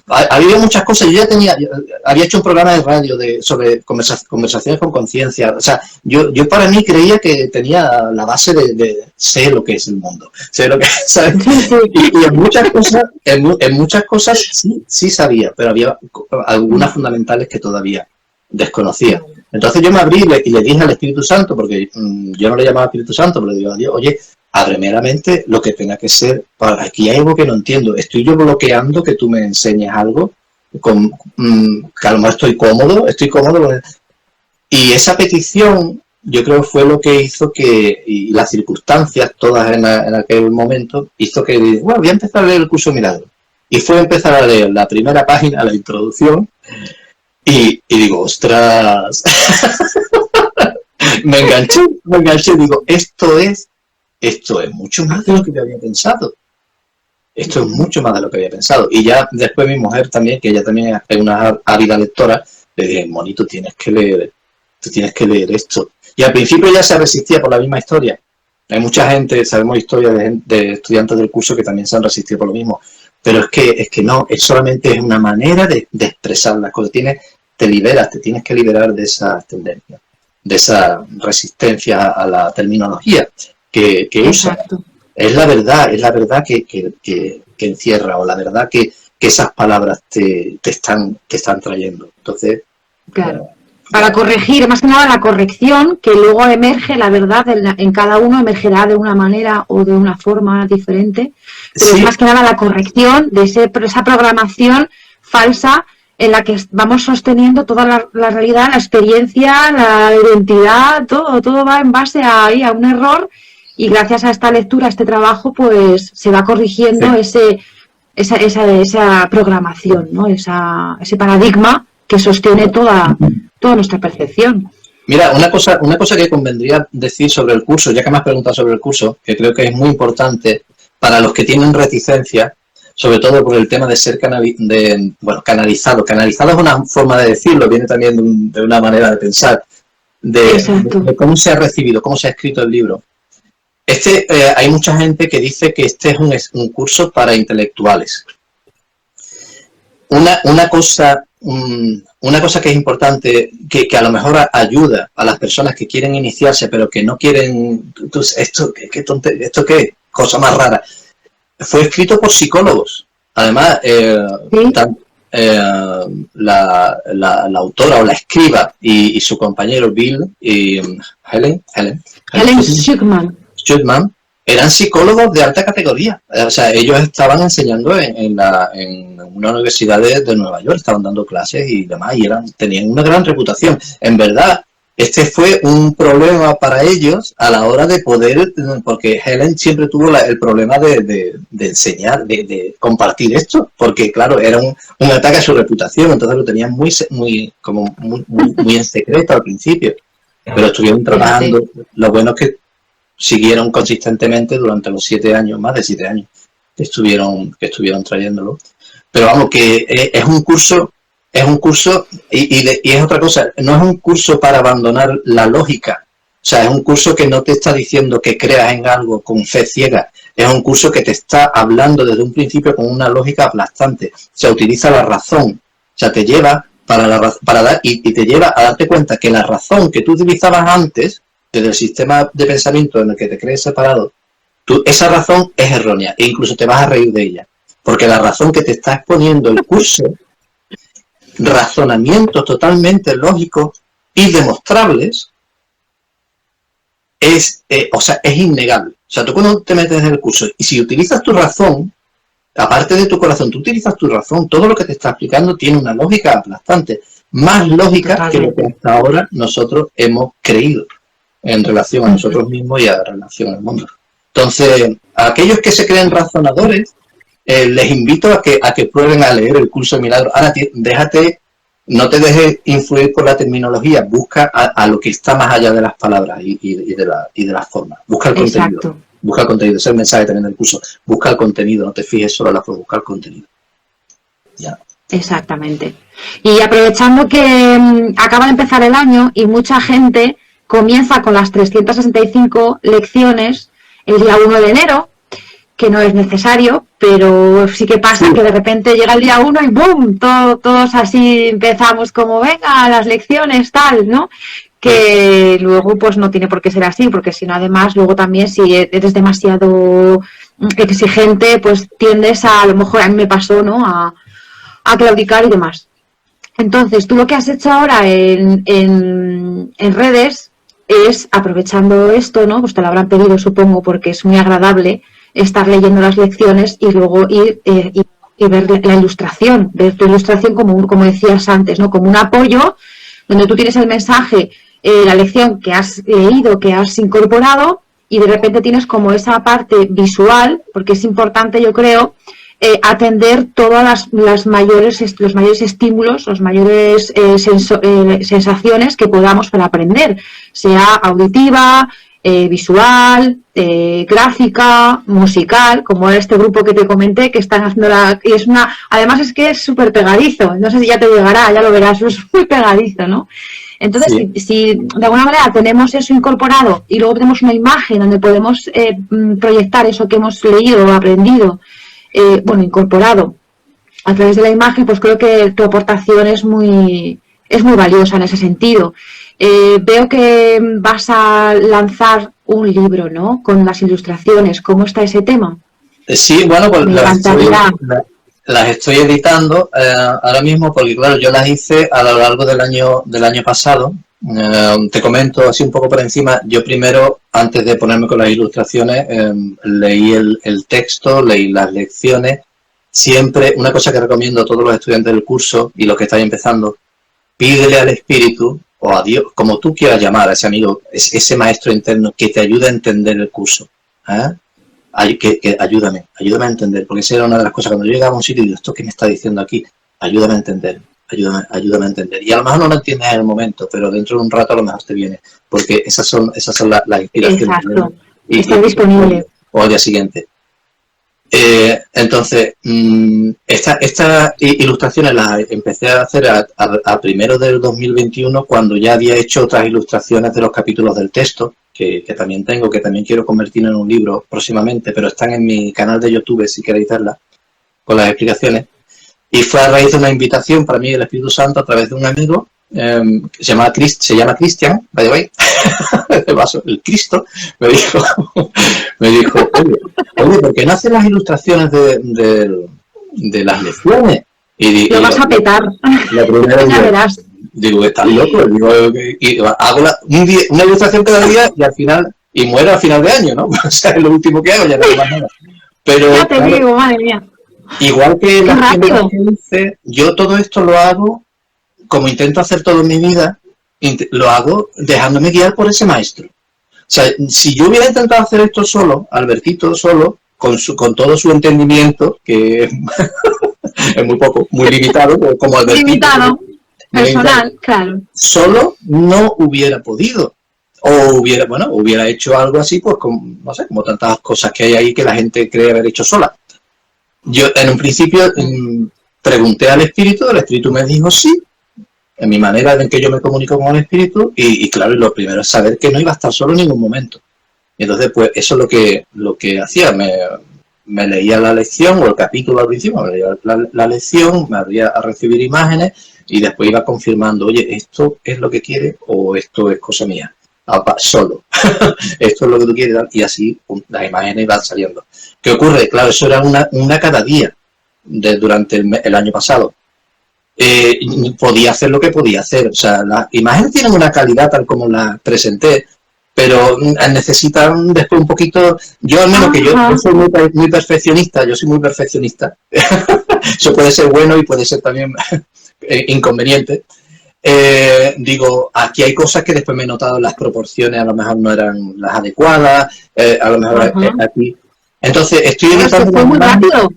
había muchas cosas. Yo ya había hecho un programa de radio sobre conversaciones con conciencia. O sea, yo para mí creía que tenía la base de sé lo que es el mundo, sé lo que es, ¿sabes? Y en muchas cosas sí sabía, pero había algunas fundamentales que todavía desconocía. Entonces yo me abrí y le dije al Espíritu Santo, porque yo no le llamaba Espíritu Santo, pero le digo a Dios, oye, ábreme la mente lo que tenga que ser. Aquí hay algo que no entiendo. Estoy yo bloqueando que tú me enseñes algo que a lo mejor estoy cómodo con él. Y esa petición yo creo que fue lo que hizo y las circunstancias todas en aquel momento, hizo que, bueno, voy a empezar a leer el curso de milagro. Y fue empezar a leer la primera página, la introducción, y digo, ostras, me enganché, digo, esto es mucho más de lo que yo había pensado. Esto es mucho más de lo que había pensado. Y ya después mi mujer también, que ella también es una ávida lectora, le dije, Moni, tú tienes que leer esto. Y al principio ella se resistía por la misma historia. Hay mucha gente, sabemos historias de estudiantes del curso que también se han resistido por lo mismo. Pero es que no, solamente es una manera de expresar las cosas. Te tienes que liberar de esa tendencia, de esa resistencia a la terminología que usa. Es la verdad que encierra, o la verdad que esas palabras te están trayendo. Entonces,
claro. Para corregir, más que nada la corrección, que luego emerge, la verdad, en cada uno emergerá de una manera o de una forma diferente, pero sí, es más que nada la corrección de esa programación falsa en la que vamos sosteniendo toda la realidad, la experiencia, la identidad, todo va en base a un error, y gracias a esta lectura, a este trabajo, pues se va corrigiendo esa programación, ¿no? Ese paradigma que sostiene toda nuestra percepción.
Mira, una cosa que convendría decir sobre el curso, ya que me has preguntado sobre el curso, que creo que es muy importante para los que tienen reticencia, sobre todo por el tema de ser canalizado. Canalizado es una forma de decirlo, viene también de una manera de pensar, de cómo se ha recibido, cómo se ha escrito el libro. Hay mucha gente que dice que este es un curso para intelectuales. Una cosa que es importante, que a lo mejor ayuda a las personas que quieren iniciarse, pero que no quieren, esto qué cosa más rara. Fue escrito por psicólogos. Además, la autora o la escriba y su compañero Bill y Helen Schuckman eran psicólogos de alta categoría. O sea, ellos estaban enseñando en una universidad de Nueva York, estaban dando clases y demás, y tenían una gran reputación. En verdad, este fue un problema para ellos a la hora de poder, porque Helen siempre tuvo el problema de enseñar, de compartir esto, porque claro, era un ataque a su reputación, entonces lo tenían muy en secreto al principio, pero estuvieron trabajando. Lo bueno es que siguieron consistentemente durante los 7 años, más de 7 años, que estuvieron trayéndolo. Pero vamos, que es un curso y es otra cosa, no es un curso para abandonar la lógica, o sea, es un curso que no te está diciendo que creas en algo con fe ciega, es un curso que te está hablando desde un principio con una lógica aplastante, o sea, utiliza la razón, o sea, te lleva y te lleva a darte cuenta que la razón que tú utilizabas antes, desde el sistema de pensamiento en el que te crees separado, esa razón es errónea e incluso te vas a reír de ella, porque la razón que te está exponiendo el curso, razonamientos totalmente lógicos y demostrables, es innegable. O sea, tú cuando te metes en el curso y si utilizas tu razón, aparte de tu corazón, tú utilizas tu razón, todo lo que te está explicando tiene una lógica aplastante, más lógica que lo que hasta ahora nosotros hemos creído en relación a nosotros mismos y a relación al mundo. Entonces, a aquellos que se creen razonadores, les invito a que prueben a leer el curso de Milagros. Ahora, no te dejes influir por la terminología, busca a lo que está más allá de las palabras y de las formas. Busca el contenido.
Exacto.
Busca el contenido, ese es el mensaje también del curso. Busca el contenido, no te fijes solo en la forma, busca el contenido. Ya.
Exactamente. Y aprovechando que acaba de empezar el año y mucha gente comienza con las 365 lecciones el día 1 de enero, que no es necesario, pero sí que pasa que de repente llega el día 1 y ¡boom! Todos así empezamos como, venga, las lecciones, tal, ¿no? Que luego pues no tiene por qué ser así, porque si no, además, luego también si eres demasiado exigente, pues tiendes a lo mejor a mí me pasó, ¿no? A claudicar y demás. Entonces, tú lo que has hecho ahora en redes es, aprovechando esto, ¿no? Pues te lo habrán pedido, supongo, porque es muy agradable estar leyendo las lecciones y luego ir y ver la ilustración, ver tu ilustración como decías antes, ¿no? Como un apoyo donde tú tienes el mensaje, la lección que has leído, que has incorporado y de repente tienes como esa parte visual, porque es importante, yo creo, atender todas los mayores estímulos, las mayores sensaciones que podamos para aprender, sea auditiva, visual, gráfica, musical, como este grupo que te comenté que están haciendo y además es que es súper pegadizo, no sé si ya te llegará, ya lo verás, es muy pegadizo, ¿no? Entonces, sí. si de alguna manera tenemos eso incorporado y luego tenemos una imagen donde podemos proyectar eso que hemos leído o aprendido, incorporado a través de la imagen, pues creo que tu aportación es muy valiosa en ese sentido. Veo que vas a lanzar un libro, ¿no? Con las ilustraciones. ¿Cómo está ese tema?
Sí, bueno, pues las estoy editando ahora mismo porque, claro, yo las hice a lo largo del año pasado. Te comento así un poco por encima. Yo primero, antes de ponerme con las ilustraciones, leí el texto, leí las lecciones. Siempre, una cosa que recomiendo a todos los estudiantes del curso y los que estáis empezando, pídele al espíritu o a Dios, como tú quieras llamar a ese amigo, ese maestro interno que te ayude a entender el curso. Que ayúdame a entender, porque esa era una de las cosas, cuando yo llegaba a un sitio y digo, ¿esto qué me está diciendo aquí? Ayúdame a entender, ayúdame a entender. Y a lo mejor no lo entiendes en el momento, pero dentro de un rato a lo mejor te viene, porque esas son las inspiraciones.
Exacto, está disponible.
O al día siguiente. Entonces, estas ilustraciones las empecé a hacer a primero del 2021, cuando ya había hecho otras ilustraciones de los capítulos del texto, que también tengo, que también quiero convertir en un libro próximamente, pero están en mi canal de YouTube si queréis verlas, con las explicaciones. Y fue a raíz de una invitación para mí del Espíritu Santo a través de un amigo, se llama Cristian, by the way, el Cristo, me dijo, oye, ¿por qué no haces las ilustraciones de las lecciones?
Lo vas a petar.
La primera
ya verás.
Digo, estás loco. Y hago una ilustración cada día y al final, y muero al final de año, ¿no? O sea, es lo último que hago, ya no hay más nada. Pero,
ya te digo, madre mía.
Igual que la gente que dice, yo todo esto lo hago como intento hacer todo en mi vida, lo hago dejándome guiar por ese maestro. O sea, si yo hubiera intentado hacer esto solo, Albertito solo, con todo su entendimiento, que es muy limitado, como Albertito.
Limitado, personal, claro.
Solo no hubiera podido. O hubiera hecho algo así, pues no sé, como tantas cosas que hay ahí que la gente cree haber hecho sola. Yo en un principio pregunté al espíritu, el espíritu me dijo sí, en mi manera en que yo me comunico con el espíritu, y claro, lo primero es saber que no iba a estar solo en ningún momento. Y entonces, pues eso es lo que hacía, me leía la lección o el capítulo al principio, me leía la lección, me abría a recibir imágenes y después iba confirmando, oye, esto es lo que quiere o esto es cosa mía. Solo. Esto es lo que tú quieres dar, y así las imágenes van saliendo. ¿Qué ocurre? Claro, eso era una cada día durante el año pasado. Podía hacer lo que podía hacer. O sea, las imágenes tienen una calidad tal como las presenté, pero necesitan después un poquito. Yo al menos que yo soy muy perfeccionista, yo soy muy perfeccionista. Eso puede ser bueno y puede ser también inconveniente. Digo, aquí hay cosas que después me he notado, las proporciones a lo mejor no eran las adecuadas, a lo mejor aquí. Entonces estoy editando.
Fue muy rápido.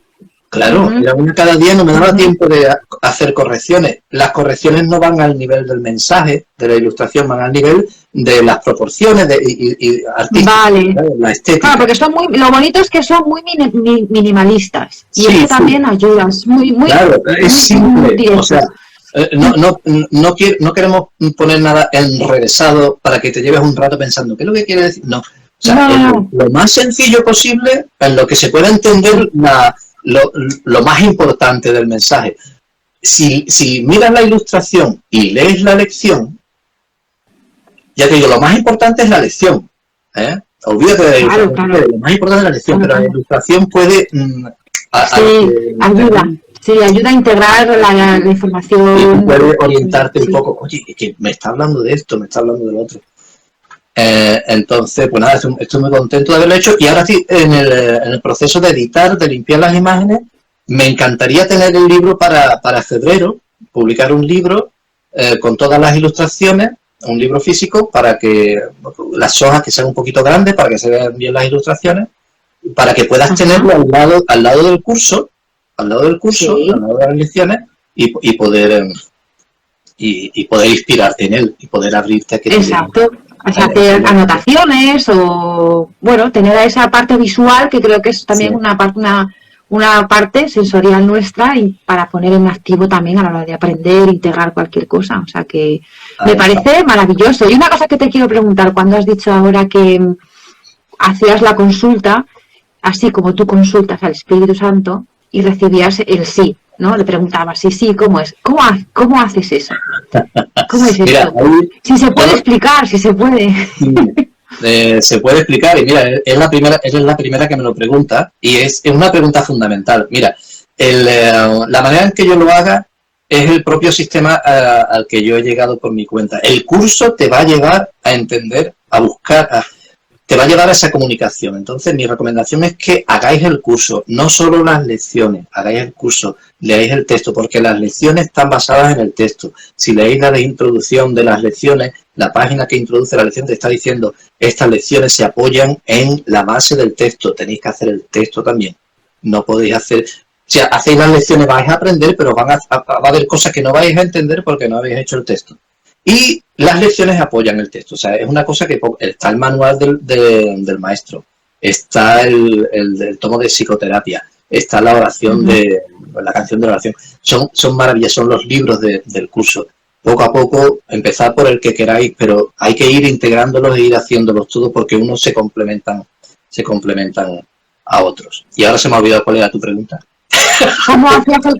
Claro, era una cada día, no me daba tiempo de hacer correcciones. Las correcciones no van al nivel del mensaje, de la ilustración, van al nivel de las proporciones y artísticas,
vale.
La estética.
Claro, porque lo bonito es que son muy minimalistas. Y
sí,
eso también ayuda. Es muy
claro, es simple.
Muy
o sea, no queremos poner nada enrevesado para que te lleves un rato pensando qué es lo que quiere decir. No. O sea, lo más sencillo posible, en lo que se pueda entender lo más importante del mensaje. Si miras la ilustración y lees la lección, ya te digo, lo más importante es la lección. Olvídate de la ilustración, claro. Lo más importante es la lección, pero la ilustración puede...
ayuda. Sí, ayuda a integrar la información.
Y puede orientarte un poco. Oye, que me está hablando de esto, me está hablando del otro. Entonces, pues nada, estoy muy contento de haberlo hecho. Y ahora sí, en el proceso de editar, de limpiar las imágenes, me encantaría tener el libro para febrero, publicar un libro con todas las ilustraciones, un libro físico, para que las hojas que sean un poquito grandes, para que se vean bien las ilustraciones, para que puedas tenerlo al lado del curso, al lado de las lecciones, y poder inspirarte en él y poder abrirte a que...
Exacto. O sea, hacer anotaciones o, bueno, tener esa parte visual que creo que es también una parte sensorial nuestra y para poner en activo también a la hora de aprender, integrar cualquier cosa. O sea que me parece maravilloso. Y una cosa que te quiero preguntar, cuando has dicho ahora que hacías la consulta, así como tú consultas al Espíritu Santo y recibías el sí, ¿no? Le preguntabas, sí, ¿cómo es? ¿Cómo haces eso? ¿Cómo es
mira,
esto? Si se puede explicar, si se puede.
Se puede explicar, y mira, es la primera que me lo pregunta, y es una pregunta fundamental. Mira, la manera en que yo lo haga es el propio sistema al que yo he llegado por mi cuenta. El curso te va a llevar a entender, a buscar, te va a llevar a esa comunicación. Entonces, mi recomendación es que hagáis el curso, no solo las lecciones, hagáis el curso, leáis el texto, porque las lecciones están basadas en el texto. Si leéis la introducción de las lecciones, la página que introduce la lección te está diciendo, estas lecciones se apoyan en la base del texto, tenéis que hacer el texto también. No podéis hacer... Si hacéis las lecciones vais a aprender, pero va a haber cosas que no vais a entender porque no habéis hecho el texto. Y las lecciones apoyan el texto. O sea, es una cosa que está el manual del maestro, está el tomo de psicoterapia, está la oración la canción de la oración. Son maravillas, son los libros del curso. Poco a poco, empezar por el que queráis, pero hay que ir integrándolos e ir haciéndolos todos porque unos se complementan a otros. Y ahora se me ha olvidado cuál era tu pregunta.
¿Cómo hacías el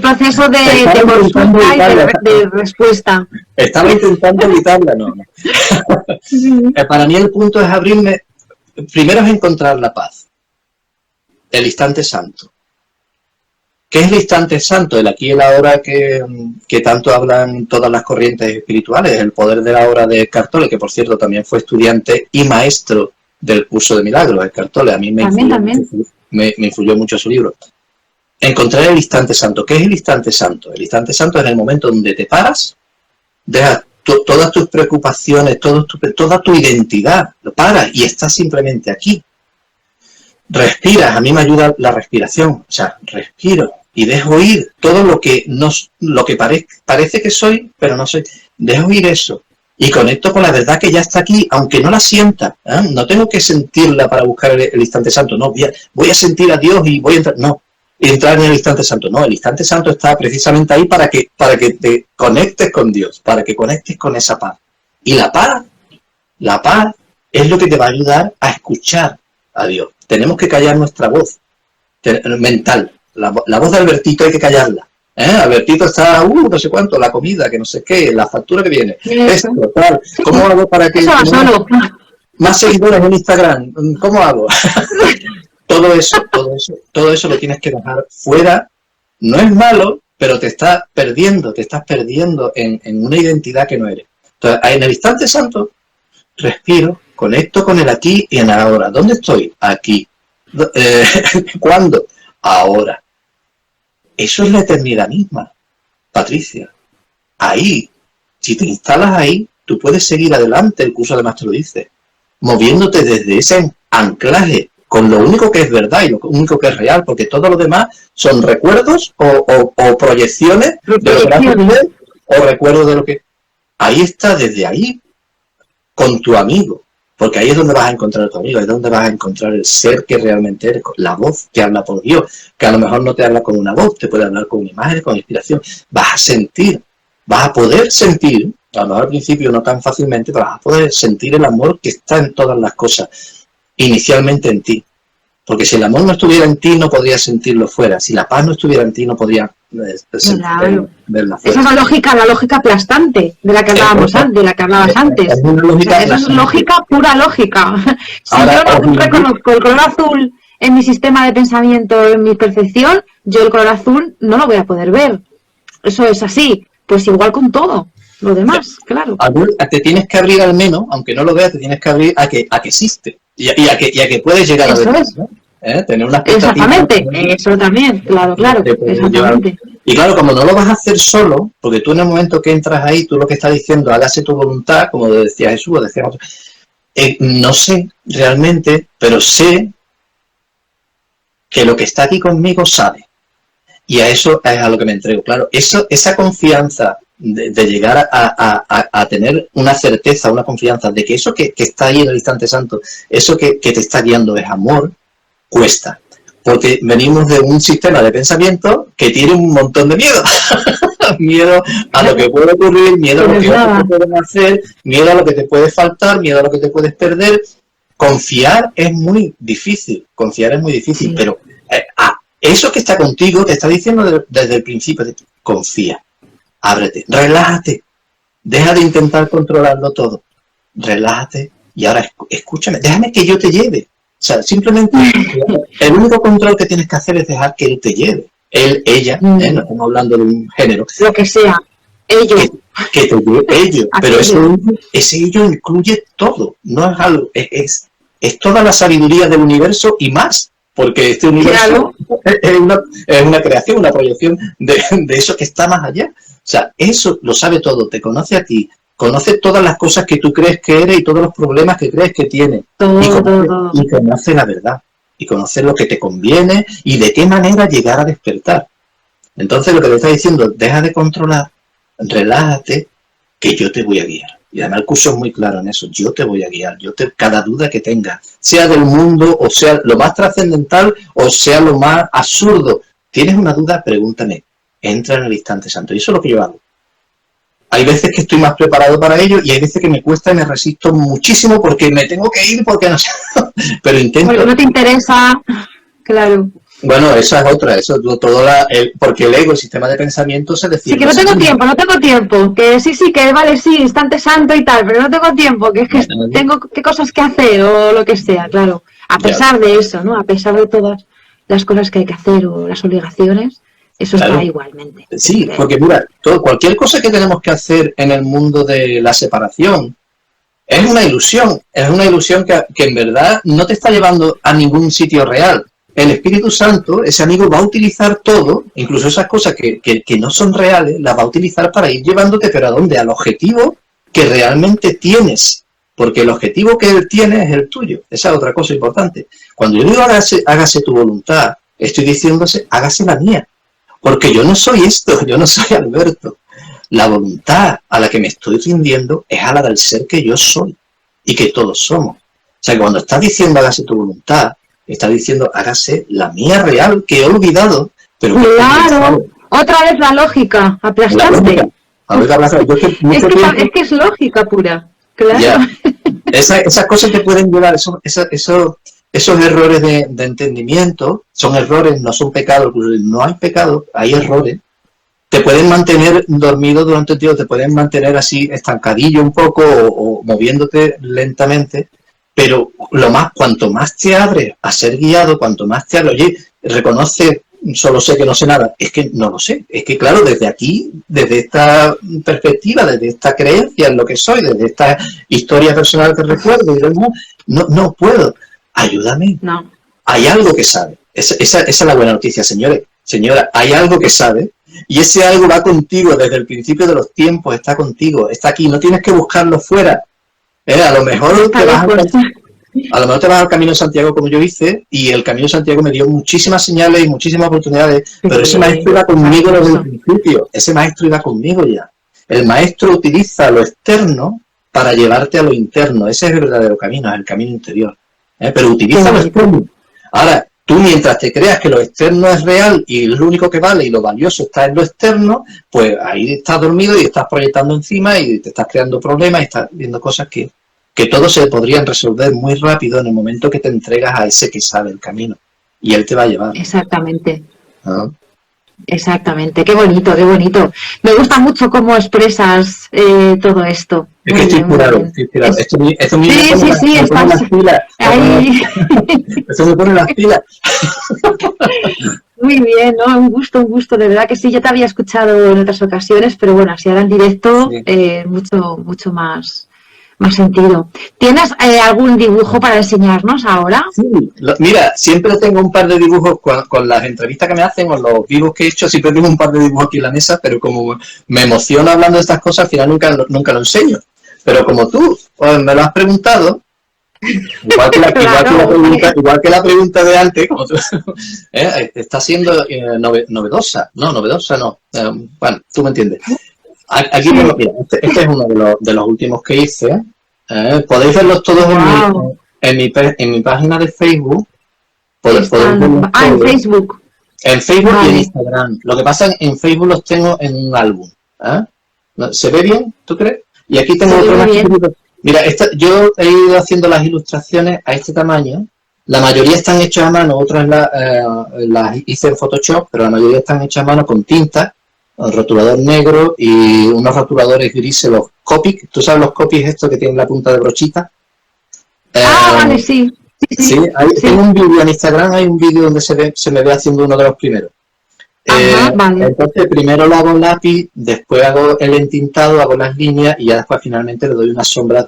proceso de consulta y de respuesta?
Estaba intentando evitarla, no. Para mí el punto es abrirme, primero es encontrar la paz, el instante santo. ¿Qué es el instante santo? El aquí y el ahora que tanto hablan todas las corrientes espirituales, el poder de la hora de Eckhart Tolle, que por cierto también fue estudiante y maestro del curso de milagros, Eckhart Tolle. A mí me influyó mucho su libro. Encontrar el instante santo. ¿Qué es el instante santo? El instante santo es el momento donde te paras, dejas todas tus preocupaciones, toda tu identidad, para y estás simplemente aquí. Respiras, a mí me ayuda la respiración, o sea, respiro y dejo ir todo lo que parece que soy, pero no soy. Dejo ir eso y conecto con la verdad que ya está aquí, aunque no la sienta. No tengo que sentirla para buscar el instante santo, no, voy a sentir a Dios y voy a entrar, no. Entrar en el instante santo, no, el instante santo está precisamente ahí para que te conectes con Dios, para que conectes con esa paz. Y la paz es lo que te va a ayudar a escuchar a Dios. Tenemos que callar nuestra voz mental, la voz de Albertito hay que callarla. Albertito está, no sé cuánto, la comida, que no sé qué, la factura que viene, esto, tal, ¿cómo hago para que más seguidores en Instagram? ¿Cómo hago? Todo eso lo tienes que dejar fuera. No es malo, pero te estás perdiendo en una identidad que no eres. Entonces, en el instante santo, respiro, conecto con el aquí y en el ahora. ¿Dónde estoy? Aquí. ¿Cuándo? Ahora. Eso es la eternidad misma, Patricia. Ahí, si te instalas ahí, tú puedes seguir adelante, el curso además te lo dice, moviéndote desde ese anclaje con lo único que es verdad y lo único que es real, porque todo lo demás son recuerdos o proyecciones de lo que vas a hacer, o recuerdos de lo que... Ahí está, desde ahí, con tu amigo, porque ahí es donde vas a encontrar a tu amigo, ahí es donde vas a encontrar el ser que realmente eres, la voz que habla por Dios, que a lo mejor no te habla con una voz, te puede hablar con una imagen, con inspiración, vas a sentir, vas a poder sentir, a lo mejor al principio no tan fácilmente, pero vas a poder sentir el amor que está en todas las cosas, inicialmente en ti. Porque si el amor no estuviera en ti, no podrías sentirlo fuera. Si la paz no estuviera en ti, no podrías verla fuera.
Esa es la lógica aplastante de la que hablábamos antes, de la que hablabas antes.
Es una lógica
esa es lógica, pura lógica. Si
ahora,
yo no reconozco el color azul en mi sistema de pensamiento, en mi percepción, yo el color azul no lo voy a poder ver. Eso es así. Pues igual con todo. Lo demás, claro.
Te tienes que abrir al menos, aunque no lo veas, te tienes que abrir a que existe y a que puedes llegar
eso
a ver.
Es.
¿No? Tener una expectativa.
Exactamente, eso también, claro, exactamente.
Y claro, como no lo vas a hacer solo, porque tú en el momento que entras ahí, tú lo que estás diciendo, hágase tu voluntad, como decía Jesús, o decía otro. No sé realmente, pero sé que lo que está aquí conmigo sabe. Y a eso es a lo que me entrego. Claro, esa confianza de llegar a tener una certeza, una confianza de que eso que está ahí en el instante santo, eso que te está guiando es amor, cuesta. Porque venimos de un sistema de pensamiento que tiene un montón de miedo. Miedo a lo que puede ocurrir, miedo a lo que otros pueden hacer, miedo a lo que te puede faltar, miedo a lo que te puedes perder. Confiar es muy difícil, sí. Pero eso que está contigo te está diciendo desde el principio, confía, ábrete, relájate, deja de intentar controlarlo todo, relájate y ahora escúchame, déjame que yo te lleve. O sea, simplemente el único control que tienes que hacer es dejar que él te lleve. Él, ella, no estamos hablando de un género.
Lo que sea, ellos.
Que te lleve ellos. Pero ese ello incluye todo. No es algo, es toda la sabiduría del universo y más. Porque este universo es una creación, una proyección de eso que está más allá. O sea, eso lo sabe todo, te conoce a ti. Conoce todas las cosas que tú crees que eres y todos los problemas que crees que tienes. Y conoce la verdad. Y conoce lo que te conviene y de qué manera llegar a despertar. Entonces lo que te está diciendo, deja de controlar, relájate, que yo te voy a guiar. Y además el curso es muy claro en eso. Yo te voy a guiar. Cada duda que tengas, sea del mundo o sea lo más trascendental o sea lo más absurdo. ¿Tienes una duda? Pregúntame. Entra en el instante santo. Y eso es lo que yo hago. Hay veces que estoy más preparado para ello y hay veces que me cuesta y me resisto muchísimo porque me tengo que ir porque no sé. Pero intento.
Porque no te interesa, claro.
Bueno, esa es otra, porque el ego, el sistema de pensamiento se defiende.
Sí, que no tengo tiempo, que sí, que vale, sí, instante santo y tal, pero no tengo tiempo, que es que tengo qué cosas que hacer o lo que sea, claro. A pesar de eso, ¿no? A pesar de todas las cosas que hay que hacer o las obligaciones. Eso está igualmente.
Sí, porque mira, cualquier cosa que tenemos que hacer en el mundo de la separación es una ilusión que en verdad no te está llevando a ningún sitio real. El Espíritu Santo, ese amigo, va a utilizar todo, incluso esas cosas que no son reales, las va a utilizar para ir llevándote, pero ¿a dónde? Al objetivo que realmente tienes, porque el objetivo que él tiene es el tuyo. Esa es otra cosa importante. Cuando yo digo hágase tu voluntad, estoy diciéndose hágase la mía, porque yo no soy esto, yo no soy Alberto. La voluntad a la que me estoy rindiendo es a la del ser que yo soy y que todos somos. O sea, que cuando estás diciendo hágase tu voluntad, estás diciendo hágase la mía real, que he olvidado, pero...
Claro, otra vez la lógica, aplastante.
Es
que es lógica pura, claro.
Ya. Esas cosas te pueden llevar, esos errores de entendimiento, son errores, no son pecados, no hay pecado, hay errores. Te pueden mantener dormido durante el tiempo, te pueden mantener así estancadillo un poco o moviéndote lentamente, pero cuanto más te abres a ser guiado, cuanto más te abres, oye, reconoce, solo sé que no sé nada, es que no lo sé, es que claro, desde aquí, desde esta perspectiva, desde esta creencia en lo que soy, desde esta historia personal que recuerdo, no puedo, ayúdame,
no.
Hay algo que sabe, esa es la buena noticia, señores, señora, hay algo que sabe, y ese algo va contigo desde el principio de los tiempos, está contigo, está aquí, no tienes que buscarlo fuera. A lo mejor te vas al Camino de Santiago como yo hice, y el Camino de Santiago me dio muchísimas señales y muchísimas oportunidades, pero ese maestro iba conmigo desde el principio, ese maestro iba conmigo ya. El maestro utiliza lo externo para llevarte a lo interno, ese es el verdadero camino, es el camino interior. Pero utiliza lo externo. Ahora, tú mientras te creas que lo externo es real y es lo único que vale y lo valioso está en lo externo, pues ahí estás dormido y estás proyectando encima y te estás creando problemas y estás viendo cosas que todos se podrían resolver muy rápido en el momento que te entregas a ese que sabe el camino. Y él te va a llevar.
Exactamente.
¿No?
Exactamente. Qué bonito, qué bonito. Me gusta mucho cómo expresas todo esto.
Es que estoy curado.
Sí, estás ahí.
Eso me pone las pilas.
Muy bien, ¿no? Un gusto, de verdad que sí. Yo te había escuchado en otras ocasiones, pero bueno, así ahora en directo, sí. Mucho más sentido. ¿Tienes algún dibujo para enseñarnos ahora?
Sí, mira, siempre tengo un par de dibujos con las entrevistas que me hacen o los vivos que he hecho, siempre tengo un par de dibujos aquí en la mesa, pero como me emociona hablando de estas cosas, al final nunca lo enseño. Pero como tú me lo has preguntado, igual que la pregunta de antes, como tú, está siendo novedosa. No, novedosa no. Bueno, tú me entiendes. Aquí, mira, este es uno de los últimos que hice. Podéis verlos todos en mi página de Facebook. Podéis verlos
en Facebook.
En Facebook y en Instagram. Lo que pasa es que en Facebook los tengo en un álbum. ¿Se ve bien? ¿Tú crees? Y aquí tengo otro más. Mira, yo he ido haciendo las ilustraciones a este tamaño. La mayoría están hechas a mano, otras las hice en Photoshop, pero la mayoría están hechas a mano con tinta, un rotulador negro y unos rotuladores grises, los Copic. ¿Tú sabes los Copic estos que tienen la punta de brochita?
Vale, sí.
Tengo un vídeo en Instagram, hay un vídeo donde se me ve haciendo uno de los primeros. Vale. Entonces primero lo hago en lápiz, después hago el entintado, hago las líneas y ya después finalmente le doy unas sombras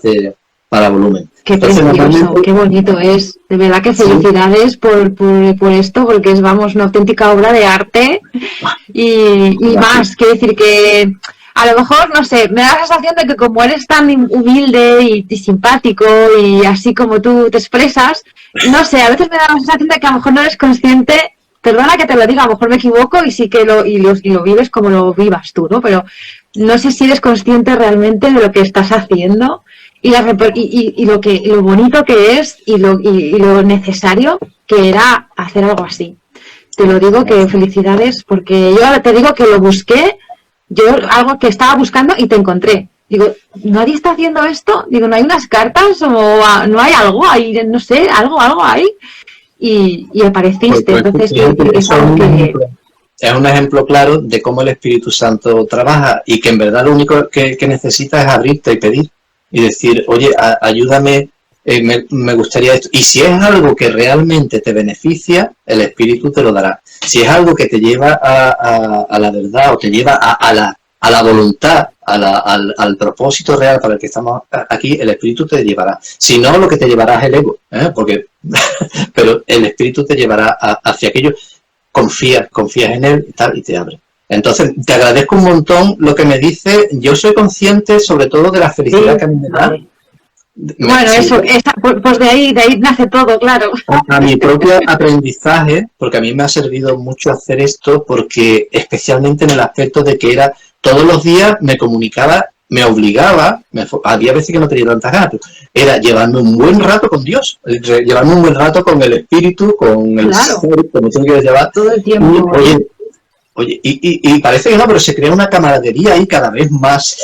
para volumen.
Qué precioso, qué bonito es. De verdad que felicidades por esto, porque es, una auténtica obra de arte y más. Quiero decir que a lo mejor, no sé, me da la sensación de que como eres tan humilde y simpático y así como tú te expresas, no sé, a veces me da la sensación de que a lo mejor no eres consciente. Perdona que te lo diga, a lo mejor me equivoco y sí que lo vives como lo vivas tú, ¿no? Pero no sé si eres consciente realmente de lo que estás haciendo y lo bonito que es y lo necesario que era hacer algo así. Te lo digo que felicidades, porque yo te digo que lo busqué, algo que estaba buscando y te encontré. Digo, ¿nadie está haciendo esto? Digo, ¿no hay unas cartas o no hay algo ahí? No sé, algo hay. Y apareciste, entonces
es un ejemplo claro de cómo el Espíritu Santo trabaja y que en verdad lo único que necesitas es abrirte y pedir y decir, oye, ayúdame, me gustaría esto. Y si es algo que realmente te beneficia, el Espíritu te lo dará. Si es algo que te lleva a la verdad o te lleva a la voluntad, al propósito real para el que estamos aquí, el Espíritu te llevará. Si no, lo que te llevará es el ego, pero el Espíritu te llevará hacia aquello. Confías en él y tal, y te abre. Entonces, te agradezco un montón lo que me dices. Yo soy consciente sobre todo de la felicidad que a mí me da.
Bueno, eso, pues de ahí nace todo, claro.
A mi propio aprendizaje, porque a mí me ha servido mucho hacer esto, porque especialmente en el aspecto de que era todos los días me comunicaba, me obligaba, había veces que no tenía tantas ganas, pero era llevarme un buen rato con Dios, llevarme un buen rato con el Espíritu, con el Ser, como tú quieres llevar.
Todo el tiempo.
Oye, y parece que no, pero se crea una camaradería ahí cada vez más.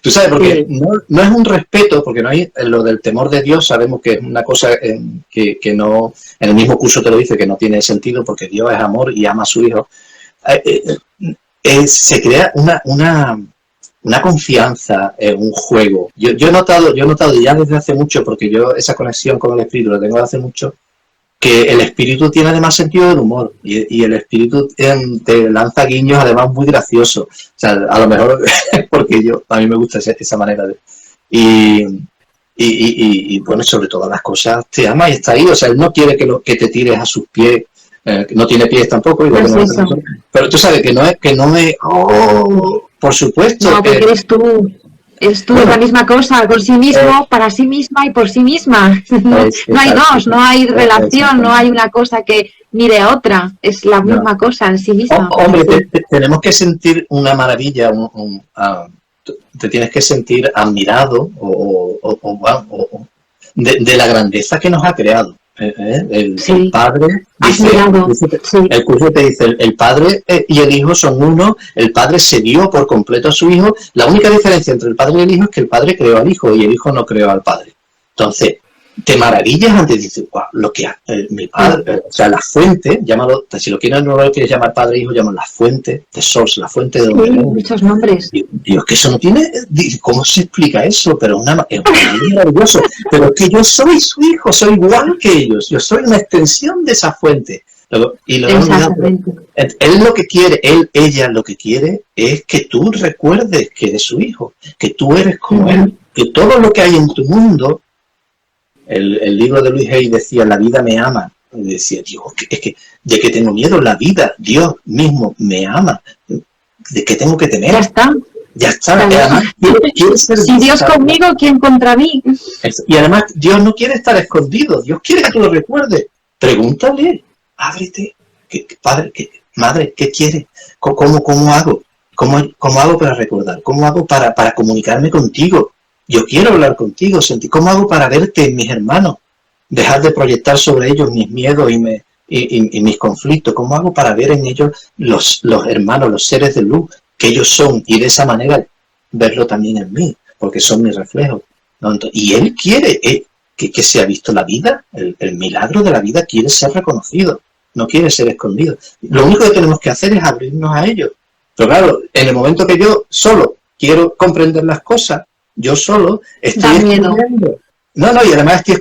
Tú sabes, porque no es un respeto, porque no hay lo del temor de Dios, sabemos que es una cosa que no, en el mismo curso te lo dice, que no tiene sentido, porque Dios es amor y ama a su hijo. Se crea una confianza, un juego. Yo he notado ya desde hace mucho, porque yo esa conexión con el espíritu la tengo desde hace mucho, que el espíritu tiene además sentido del humor y el espíritu te lanza guiños además muy graciosos. O sea, a lo mejor porque a mí me gusta esa manera de... Y bueno, sobre todas las cosas te ama y está ahí. O sea, él no quiere que te tires a sus pies. No tiene pies tampoco. Igual
no
que
es eso.
Pero tú sabes que no es por supuesto.
No, porque eres tú. Es tú, la misma cosa, con sí mismo, para sí misma y por sí misma. No hay dos, no hay relación, no hay una cosa que mire a otra. Es la misma cosa en sí misma.
Hombre, tenemos que sentir una maravilla, te tienes que sentir admirado de la grandeza que nos ha creado. El Padre dice, el curso te dice, el Padre y el Hijo son uno, el Padre se dio por completo a su Hijo. La única diferencia entre el Padre y el Hijo es que el Padre creó al Hijo y el Hijo no creó al Padre. Entonces, te maravillas antes de decir, wow, lo que mi Padre, o sea, la fuente, llámalo, si lo quieres, no lo quieres llamar Padre e Hijo, llámalo la fuente de Source, la fuente de donde
muchos nombres.
Dios, que eso no tiene, ¿cómo se explica eso? Pero es maravilloso. Pero es que yo soy su hijo, soy igual que ellos, yo soy una extensión de esa fuente. Él lo que quiere, ella lo que quiere es que tú recuerdes que eres su hijo, que tú eres como él, que todo lo que hay en tu mundo. El libro de Luis Hay decía, la vida me ama. Y decía, Dios, es que de que tengo miedo, la vida, Dios mismo me ama. ¿De qué tengo que temer? Ya está. Además, quiere ser
si Dios conmigo, ¿quién contra mí?
Y además, Dios no quiere estar escondido. Dios quiere que tú lo recuerdes. Pregúntale, ábrete. Padre, madre, ¿qué quiere? ¿Cómo hago? ¿Cómo hago para recordar? ¿Cómo hago para comunicarme contigo? Yo quiero hablar contigo, ¿cómo hago para verte en mis hermanos? Dejar de proyectar sobre ellos mis miedos y mis conflictos. ¿Cómo hago para ver en ellos los hermanos, los seres de luz que ellos son? Y de esa manera verlo también en mí, porque son mi reflejo. ¿No? Y Él quiere que se ha visto la vida, el milagro de la vida quiere ser reconocido, no quiere ser escondido. Lo único que tenemos que hacer es abrirnos a ellos. Pero claro, en el momento que yo solo quiero comprender las cosas, yo solo estoy excluyendo. Y además estoy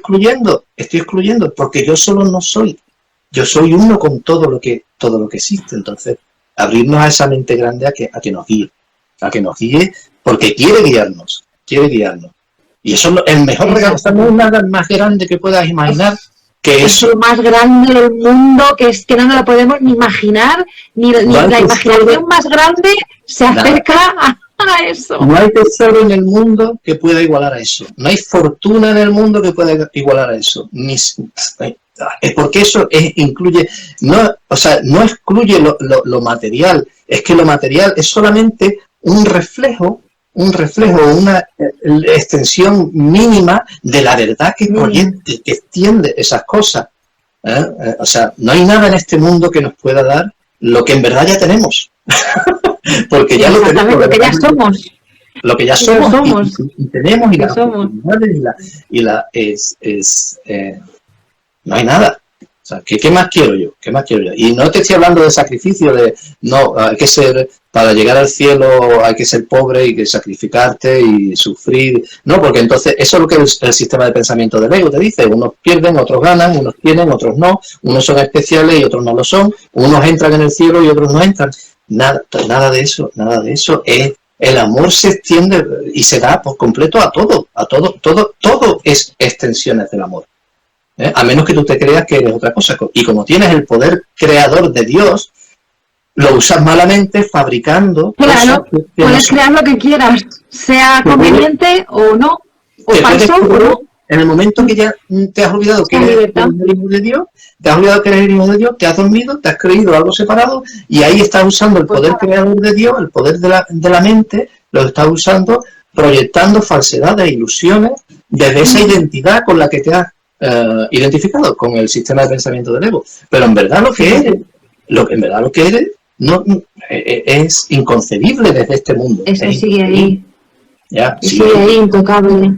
excluyendo, porque yo solo no soy. Yo soy uno con todo lo que existe. Entonces, abrirnos a esa mente grande a que nos guíe, porque quiere guiarnos. Y eso es el mejor regalo, no es nada más grande que puedas imaginar. Que
es lo más grande del mundo, que no nos lo podemos ni imaginar, ni la imaginación más grande se acerca a eso.
No hay tesoro en el mundo que pueda igualar a eso. No hay fortuna en el mundo que pueda igualar a eso. Porque eso incluye, no excluye lo material. Es que lo material es solamente un reflejo, una extensión mínima de la verdad que proyecta, que extiende esas cosas. O sea, no hay nada en este mundo que nos pueda dar lo que en verdad ya tenemos. Porque ya lo tenemos.
Lo que ya somos.
Lo que ya somos. Y tenemos, y
las
oportunidades, no hay nada. O sea, ¿qué más quiero yo? Y no te estoy hablando de sacrificio, hay que ser, para llegar al cielo hay que ser pobre y que sacrificarte y sufrir. No, porque entonces eso es lo que el sistema de pensamiento del ego te dice. Unos pierden, otros ganan, unos tienen, otros no. Unos son especiales y otros no lo son. Unos entran en el cielo y otros no entran. Nada de eso. Es el amor se extiende y se da por completo a todo. Todo es extensiones del amor. A menos que tú te creas que eres otra cosa. Y como tienes el poder creador de Dios, lo usas malamente fabricando.
Claro, puedes crear lo que quieras, sea conveniente o no, o falso o no.
En el momento que ya te has olvidado que eres el hijo de Dios, te has olvidado que eres el hijo de Dios, te has dormido, te has creído algo separado y ahí estás usando el poder creador de Dios, el poder de la mente, lo estás usando proyectando falsedades e ilusiones desde esa identidad con la que te has identificado, con el sistema de pensamiento del ego. Pero en verdad lo que eres, no es inconcebible desde este mundo.
Eso sigue ahí.
Ya,
sigue ahí, intocable.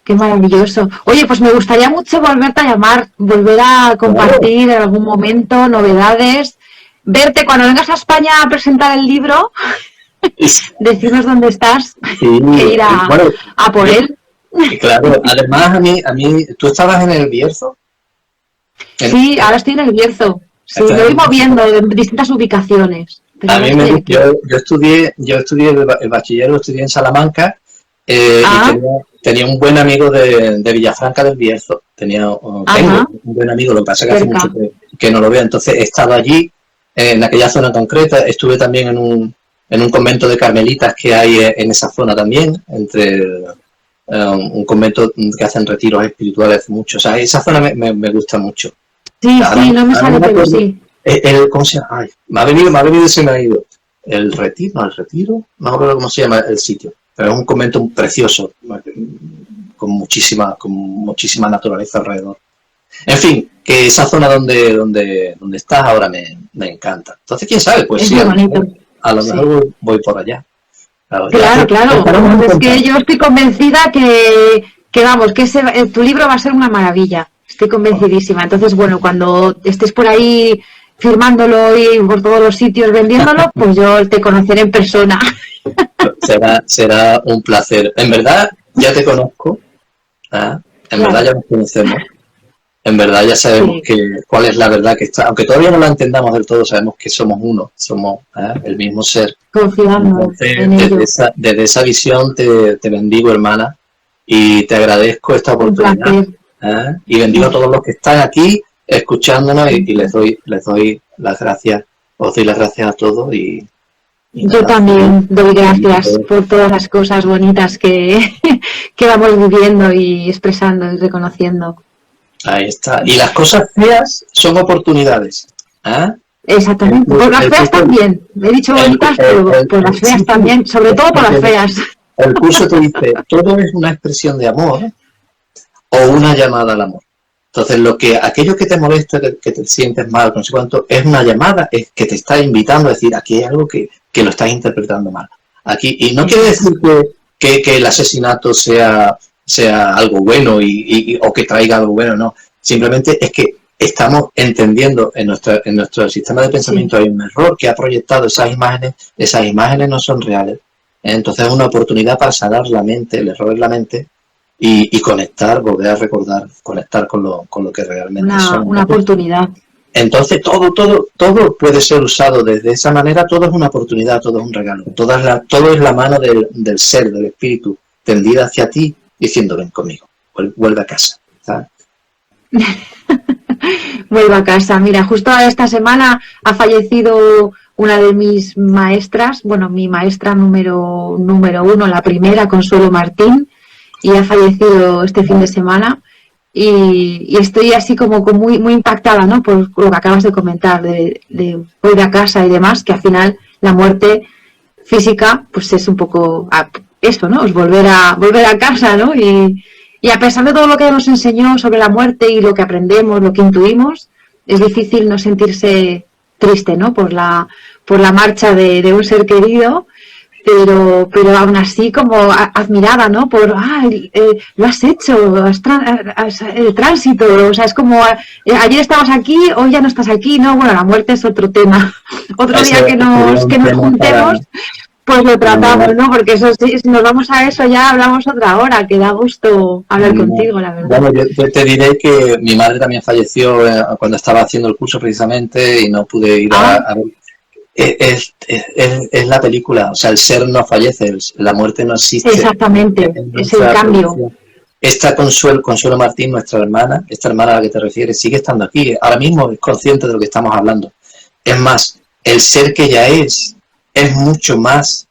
Qué maravilloso. Oye, pues me gustaría mucho volverte a llamar, volver a compartir en algún momento novedades, verte cuando vengas a España a presentar el libro, decirnos dónde estás, e ir a por él.
Claro, además a mí, ¿tú estabas en el Bierzo?
Sí, ahora estoy en el Bierzo. Sí, me voy moviendo en distintas ubicaciones.
A mí yo estudié el bachiller, lo estudié en Salamanca y tenía un buen amigo de Villafranca del Bierzo. Tengo un buen amigo, lo que pasa es que hace mucho que no lo veo. Entonces he estado allí, en aquella zona concreta. Estuve también en un convento de carmelitas que hay en esa zona también, entre un convento que hacen retiros espirituales hace mucho. O sea, esa zona me gusta mucho.
Sí, no me sale, pero sí.
¿Cómo se llama? Ay, me ha venido y se me ha ido. El retiro, no me acuerdo cómo se llama el sitio. Pero es un convento precioso, con muchísima naturaleza alrededor. En fin, que esa zona donde estás ahora me encanta. Entonces, quién sabe, pues sí, a lo mejor voy por allá.
Claro. Es que yo estoy convencida que tu libro va a ser una maravilla. Estoy convencidísima. Entonces, bueno, cuando estés por ahí firmándolo y por todos los sitios vendiéndolo, pues yo te conoceré en persona.
Será un placer. En verdad, ya te conozco. Verdad ya nos conocemos. En verdad ya sabemos cuál es la verdad que está. Aunque todavía no la entendamos del todo, sabemos que somos uno. Somos el mismo ser.
Confiando en ello.
Desde esa visión te bendigo, hermana. Y te agradezco esta oportunidad. Y bendigo a todos los que están aquí escuchándonos y les doy las gracias. Os doy las gracias a todos y
yo también doy gracias por todas las cosas bonitas que vamos viviendo y expresando y reconociendo.
Ahí está. Y las cosas feas son oportunidades.
Exactamente. Por las feas también. He dicho bonitas, pero por las feas también. Sobre todo por las feas.
El curso te dice, todo es una expresión de amor o una llamada al amor. Entonces, aquello que te molesta, que te sientes mal, no sé cuánto, es una llamada, es que te está invitando a decir, aquí hay algo que lo estás interpretando mal. Aquí, y no quiere decir que el asesinato sea algo bueno o que traiga algo bueno, no. Simplemente es que estamos entendiendo en nuestro sistema de pensamiento hay un error que ha proyectado esas imágenes no son reales. Entonces es una oportunidad para sanar la mente, el error en la mente, y conectar, volver a recordar, conectar con lo que realmente son.
Una oportunidad.
Entonces todo puede ser usado desde esa manera, todo es una oportunidad, todo es un regalo, todo es la mano del ser, del espíritu, tendida hacia ti, diciendo ven conmigo, vuelve a casa, ¿sabes?
Vuelve a casa. Mira, justo esta semana ha fallecido una de mis maestras, bueno, mi maestra número 1, la primera, Consuelo Martín, y ha fallecido este fin de semana. Y estoy así como muy, muy impactada, ¿no? Por lo que acabas de comentar, de volver a casa y demás, que al final la muerte física, pues es un poco eso, ¿no? Es volver a casa, ¿no? Y a pesar de todo lo que nos enseñó sobre la muerte y lo que aprendemos, lo que intuimos, es difícil no sentirse triste, ¿no? Por la marcha de un ser querido, pero aún así como admirada, ¿no? Por, lo has hecho, el tránsito, o sea, es como, ayer estabas aquí, hoy ya no estás aquí, ¿no? Bueno, la muerte es otro tema. Otro día que nos juntemos, pues lo tratamos, ¿no? Porque eso, si nos vamos a eso ya hablamos otra hora, que da gusto hablar contigo, la verdad.
Bueno, yo te diré que mi madre también falleció cuando estaba haciendo el curso precisamente y no pude ir a ver. Es la película, o sea, el ser no fallece, la muerte no existe.
Exactamente, es el cambio.
Esta Consuelo Martín, esta hermana a la que te refieres, sigue estando aquí, ahora mismo es consciente de lo que estamos hablando. Es más, el ser que ella es mucho más,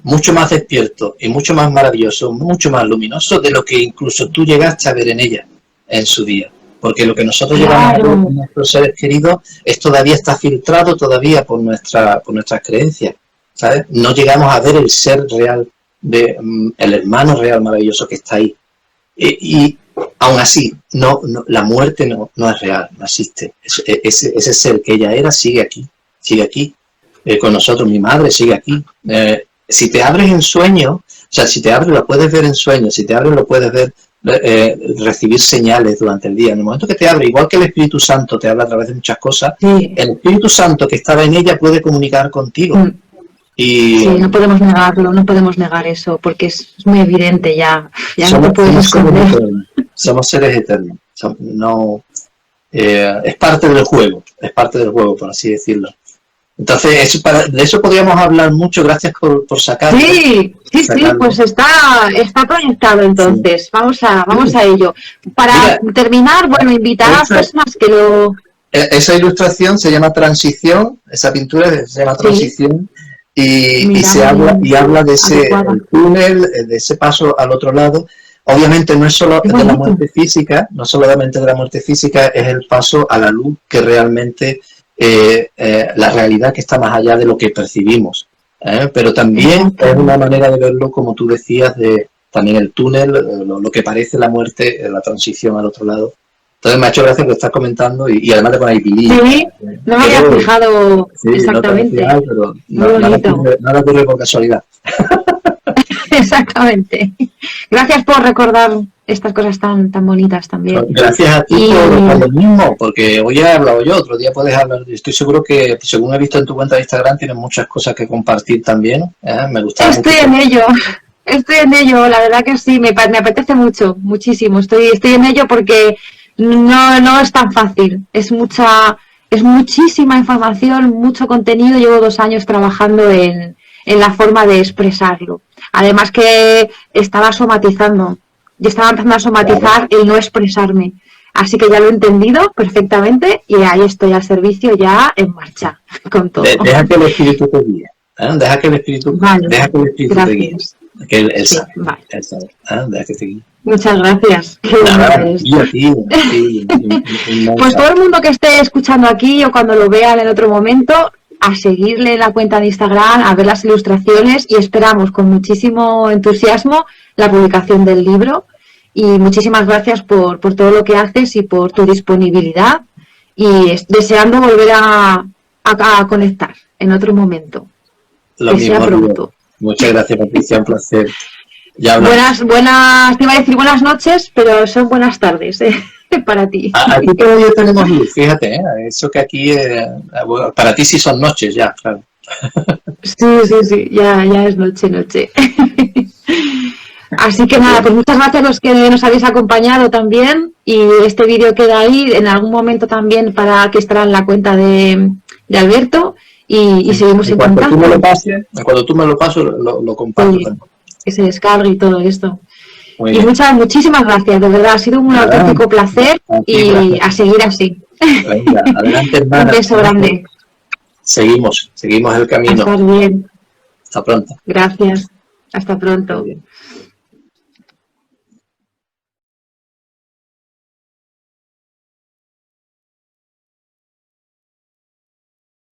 mucho más despierto y mucho más maravilloso, mucho más luminoso de lo que incluso tú llegaste a ver en ella en su día. Porque lo que nosotros llevamos a ver en nuestros seres queridos todavía está filtrado todavía por nuestras creencias, ¿sabes? No llegamos a ver el ser real, el hermano real maravilloso que está ahí. Y aún así, la muerte no es real, no existe. Ese ser que ella era sigue aquí con nosotros. Mi madre sigue aquí. Si te abres en sueño, o sea, si te abres lo puedes ver en sueño, si te abres lo puedes ver, recibir señales durante el día. En el momento que te abre, igual que el Espíritu Santo te habla a través de muchas cosas, sí. El Espíritu Santo que estaba en ella puede comunicar contigo.
Sí, no podemos negarlo, no podemos negar eso, porque es muy evidente ya no te puedes esconder.
Somos seres eternos. Es parte del juego, por así decirlo. Entonces, de eso podríamos hablar mucho. Gracias por sacarlo.
Sí, pues está proyectado entonces. Sí. Vamos a ello. Para terminar, invitar a las personas que lo...
Esa ilustración se llama Transición, esa pintura se llama Transición, y habla de ese túnel, de ese paso al otro lado. Obviamente no es solo de la muerte física, no solamente de la muerte física, es el paso a la luz que realmente... la realidad que está más allá de lo que percibimos, pero también es una manera de verlo, como tú decías, de también el túnel, lo que parece la muerte, la transición al otro lado. Entonces me ha hecho gracia que estás comentando y además te pones pilín.
Sí, no me había fijado exactamente.
No pero nada ocurre por casualidad.
Exactamente. Gracias por recordar estas cosas tan bonitas también.
Gracias a ti por lo mismo, porque hoy he hablado yo, otro día puedes hablar. Estoy seguro que, según he visto en tu cuenta de Instagram, tienes muchas cosas que compartir también. Me gusta.
Estoy en ello, la verdad que sí, me apetece muchísimo. Estoy en ello porque no es tan fácil. Es muchísima información, mucho contenido. Llevo 2 años trabajando en la forma de expresarlo. Además que estaba somatizando. Yo estaba empezando a somatizar el no expresarme. Así que ya lo he entendido perfectamente y ahí estoy al servicio ya en marcha con todo.
Deja que el espíritu te guíe. Deja que el espíritu te guíe. Que él sabe.
Vale.
Él sabe. Deja que te guíe.
Muchas gracias. Pues todo el mundo que esté escuchando aquí o cuando lo vean en otro momento, a seguirle la cuenta de Instagram, a ver las ilustraciones y esperamos con muchísimo entusiasmo la publicación del libro. Y muchísimas gracias por todo lo que haces y por tu disponibilidad y deseando volver a conectar en otro momento.
Lo mismo, sea pronto. Muchas gracias, Patricia, un placer.
Buenas, te iba a decir buenas noches, pero son buenas tardes para ti.
Aquí todavía tenemos luz, fíjate, eso que aquí, para ti sí son noches ya, claro.
Sí, ya es noche. Así que nada, pues muchas gracias a los que nos habéis acompañado también y este vídeo queda ahí en algún momento también para que estará en la cuenta de Alberto y seguimos en contacto.
Cuando tú me lo pases, lo comparto. Sí,
que se descargue y todo esto. Y muchísimas gracias, de verdad, ha sido un auténtico placer y a seguir así.
Venga, adelante, hermana.
Un beso grande.
Seguimos el camino.
Estás bien.
Hasta pronto.
Gracias. Hasta pronto.